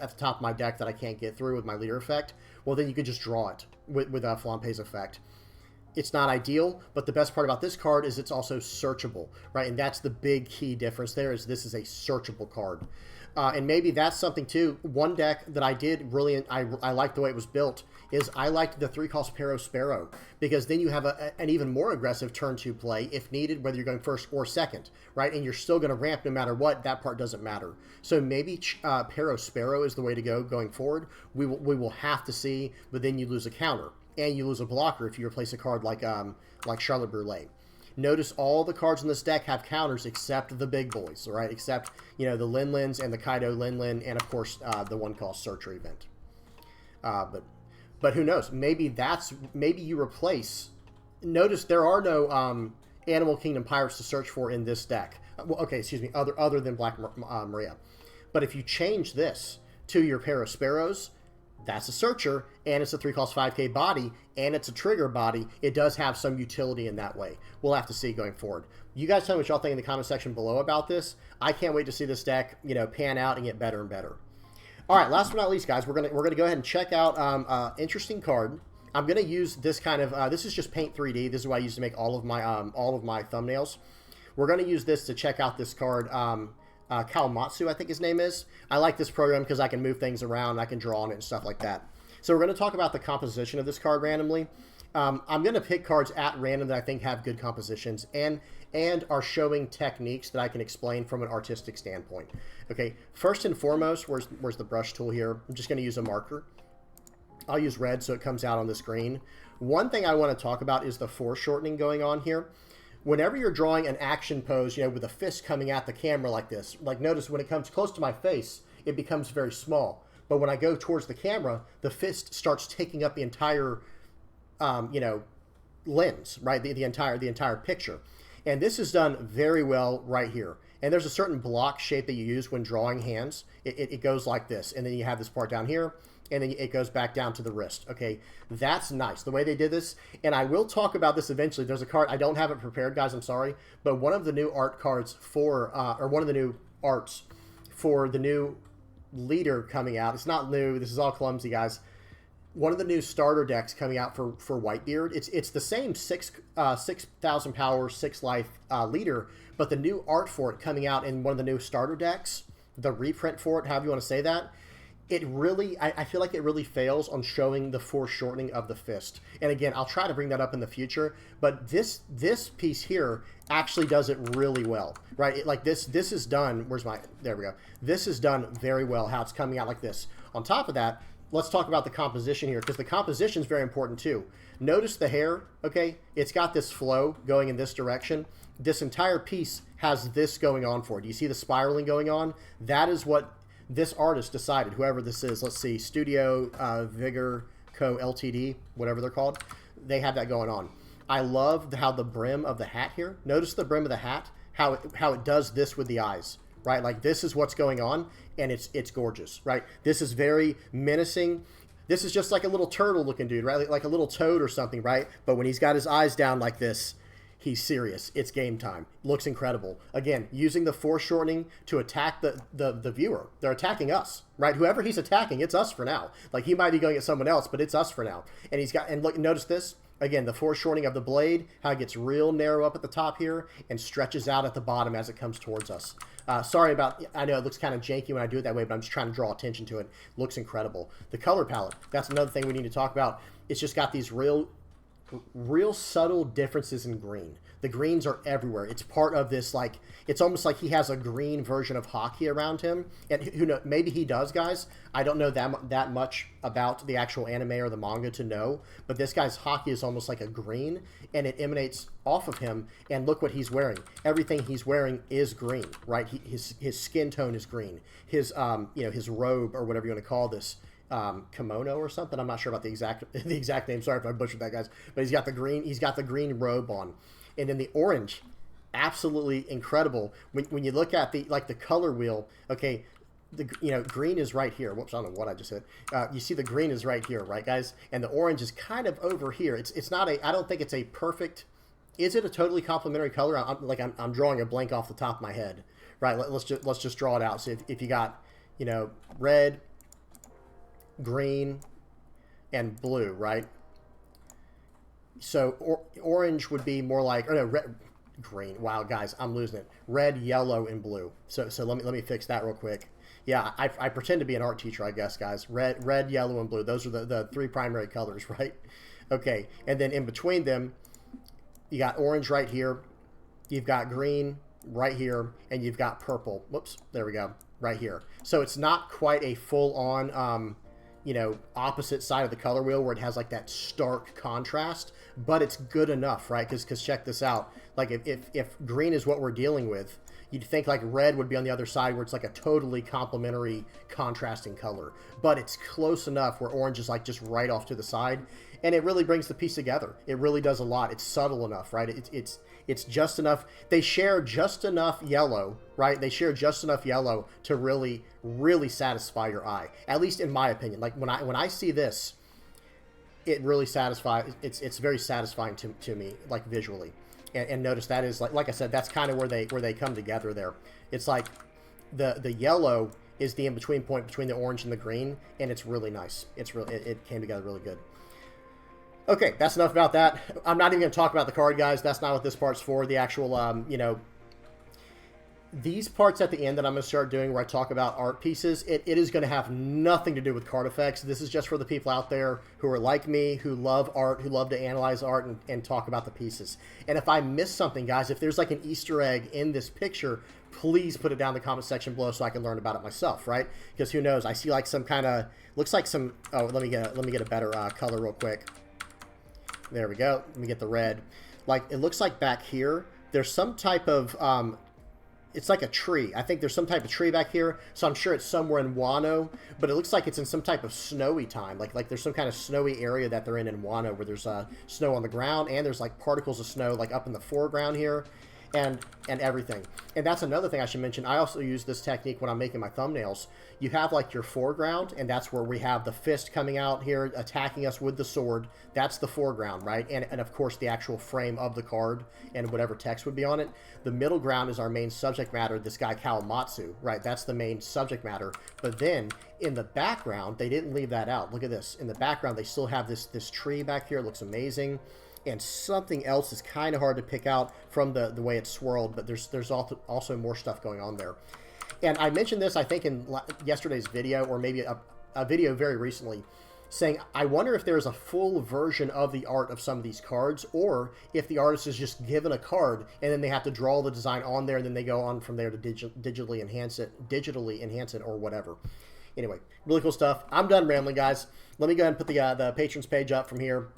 at the top of my deck that I can't get through with my leader effect, well, then you could just draw it with Flampe's effect. It's not ideal, but the best part about this card is it's also searchable, right? And that's the big key difference there, is this is a searchable card. And maybe that's something too. One deck that I did really, I liked the way it was built, is I liked the 3-cost Pero Sparrow, because then you have an even more aggressive turn 2 play if needed, whether you're going first or second, right? And you're still going to ramp no matter what. That part doesn't matter. So maybe Pero Sparrow is the way to go going forward. We will have to see, but then you lose a counter and you lose a blocker if you replace a card like Charlotte Brulé. Notice all the cards in this deck have counters except the big boys, right? Except, you know, the Lin-Lins and the Kaido Lin-Lin, and of course the 1-cost Searcher event. But who knows? Maybe you replace. Notice there are no Animal Kingdom Pirates to search for in this deck. Well, okay, excuse me, other than Black Maria. But if you change this to your pair of Sparrows, that's a Searcher, and it's a 3-cost 5K body, and it's a trigger body. It does have some utility in that way. We'll have to see going forward. You guys tell me what y'all think in the comment section below about this. I can't wait to see this deck, you know, pan out and get better and better. All right, last but not least, guys, we're gonna go ahead and check out interesting card. I'm gonna use this kind of this is just Paint 3D. This is what I use to make all of my thumbnails. We're gonna use this to check out this card. Kawamatsu, I think his name is. I like this program because I can move things around, I can draw on it and stuff like that. So we're going to talk about the composition of this card randomly. I'm going to pick cards at random that I think have good compositions and are showing techniques that I can explain from an artistic standpoint. Okay, first and foremost, where's the brush tool here? I'm just going to use a marker. I'll use red so it comes out on the screen. One thing I want to talk about is the foreshortening going on here. Whenever you're drawing an action pose, you know, with a fist coming at the camera like this, like notice when it comes close to my face, it becomes very small. But when I go towards the camera, the fist starts taking up the entire, you know, lens, right? The entire picture. And this is done very well right here. And there's a certain block shape that you use when drawing hands. It goes like this. And then you have this part down here. And then it goes back down to the wrist. Okay, that's nice, the way they did this. And I will talk about this eventually. There's a card, I don't have it prepared, guys, I'm sorry. But one of the new art cards for, or one of the new arts for the new leader coming out. It's not new, this is all clumsy, guys. One of the new starter decks coming out for Whitebeard. It's the same 6,000 power, 6 life leader, but the new art for it coming out in one of the new starter decks, the reprint for it, however you want to say that, it really, I feel like it really fails on showing the foreshortening of the fist. And again, I'll try to bring that up in the future, but this piece here actually does it really well, right? Like this is done, there we go. This is done very well, how it's coming out like this. On top of that, let's talk about the composition here, because the composition is very important too. Notice the hair, okay? It's got this flow going in this direction. This entire piece has this going on for it. Do you see the spiraling going on? That is what this artist decided, whoever this is. Let's see, Studio Vigor Co. Ltd, whatever they're called. They have that going on. I love how the brim of the hat here, notice the brim of the hat, how it does this with the eyes, right? Like this is what's going on, and it's gorgeous, right? This is very menacing. This is just like a little turtle looking dude, right? Like a little toad or something, right? But when he's got his eyes down like this, he's serious. It's game time. Looks incredible. Again, using the foreshortening to attack the viewer. They're attacking us, right? Whoever he's attacking, it's us for now. Like he might be going at someone else, but it's us for now. And he's got, and look, notice this. Again, the foreshortening of the blade, how it gets real narrow up at the top here and stretches out at the bottom as it comes towards us. Sorry about, I know it looks kind of janky when I do it that way, but I'm just trying to draw attention to it. Looks incredible. The color palette, that's another thing we need to talk about. It's just got these real subtle differences in green. The greens are everywhere. It's part of this, like, it's almost like he has a green version of hockey around him. And who knows, maybe he does, guys. I don't know that much about the actual anime or the manga to know, but this guy's hockey is almost like a green, and it emanates off of him. And look what he's wearing. Everything he's wearing is green, right? His skin tone is green. His you know, his robe or whatever you want to call this, kimono or something. I'm not sure about the exact name. Sorry if I butchered that, guys. But he's got the green robe on. And then the orange, absolutely incredible. When you look at the color wheel, okay, green is right here. Whoops, I don't know what I just said. You see the green is right here, right, guys? And the orange is kind of over here. It's not a, I don't think it's a perfect, is it a totally complementary color? I'm drawing a blank off the top of my head, right? Let's just draw it out. So if you got, you know, red, green, and blue, right? So orange would be more like, or no, red, green. Wow, guys, I'm losing it. Red, yellow, and blue. So let me fix that real quick. Yeah, I pretend to be an art teacher, I guess, guys. Red, yellow, and blue. Those are the three primary colors, right? Okay, and then in between them, you got orange right here. You've got green right here, and you've got purple. Whoops, there we go, right here. So it's not quite a full-on, you know, opposite side of the color wheel where it has like that stark contrast, but it's good enough, right? Because check this out. Like if green is what we're dealing with, you'd think like red would be on the other side where it's like a totally complementary contrasting color, but it's close enough where orange is like just right off to the side, and it really brings the piece together. It really does a lot. It's subtle enough, right? It's just enough. They share just enough yellow, right? They share just enough yellow to really, really satisfy your eye. At least in my opinion. Like when I see this, it really satisfies. It's very satisfying to me, like visually. And notice that is like I said, that's kind of where they come together there. It's like the yellow is the in between point between the orange and the green, and it's really nice. It came together really good. Okay, that's enough about that. I'm not even going to talk about the card, guys. That's not what this part's for. The actual, you know, these parts at the end that I'm going to start doing where I talk about art pieces, it is going to have nothing to do with card effects. This is just for the people out there who are like me, who love art, who love to analyze art and talk about the pieces. And if I miss something, guys, if there's like an Easter egg in this picture, please put it down in the comment section below so I can learn about it myself, right? Because who knows? I see like some kind of, looks like some, oh, let me get a better color real quick. There we go. Let me get the red. Like, it looks like back here, there's some type of, it's like a tree. I think there's some type of tree back here, so I'm sure it's somewhere in Wano, but it looks like it's in some type of snowy time. Like there's some kind of snowy area that they're in Wano where there's snow on the ground, and there's like particles of snow like up in the foreground here. And everything. And that's another thing I should mention. I also use this technique when I'm making my thumbnails. You have like your foreground, and that's where we have the fist coming out here attacking us with the sword. That's the foreground, right? And of course the actual frame of the card and whatever text would be on it. The middle ground is our main subject matter, this guy Kawamatsu, right? That's the main subject matter. But then in the background, they didn't leave that out. Look at this. In the background, they still have this tree back here. It looks amazing. And something else is kind of hard to pick out from the way it's swirled, but there's also more stuff going on there. And I mentioned this, I think, in yesterday's video, or maybe a video very recently, saying, I wonder if there's a full version of the art of some of these cards, or if the artist is just given a card, and then they have to draw the design on there, and then they go on from there to digitally enhance it, or whatever. Anyway, really cool stuff. I'm done rambling, guys. Let me go ahead and put the patrons page up from here.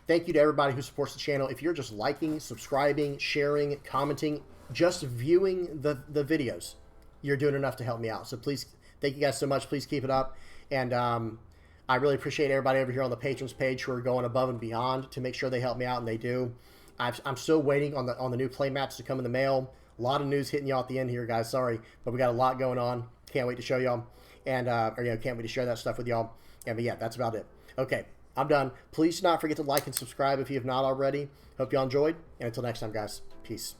Thank you to everybody who supports the channel. If you're just liking, subscribing, sharing, commenting, just viewing the videos, you're doing enough to help me out. So please, thank you guys so much. Please keep it up. And I really appreciate everybody over here on the patrons page who are going above and beyond to make sure they help me out, and they do. I'm still waiting on the new play mats to come in the mail. A lot of news hitting y'all at the end here, guys. Sorry, but we got a lot going on. Can't wait to show y'all, and can't wait to share that stuff with y'all. But yeah, that's about it. Okay. I'm done. Please do not forget to like and subscribe if you have not already. Hope y'all enjoyed. And until next time, guys. Peace.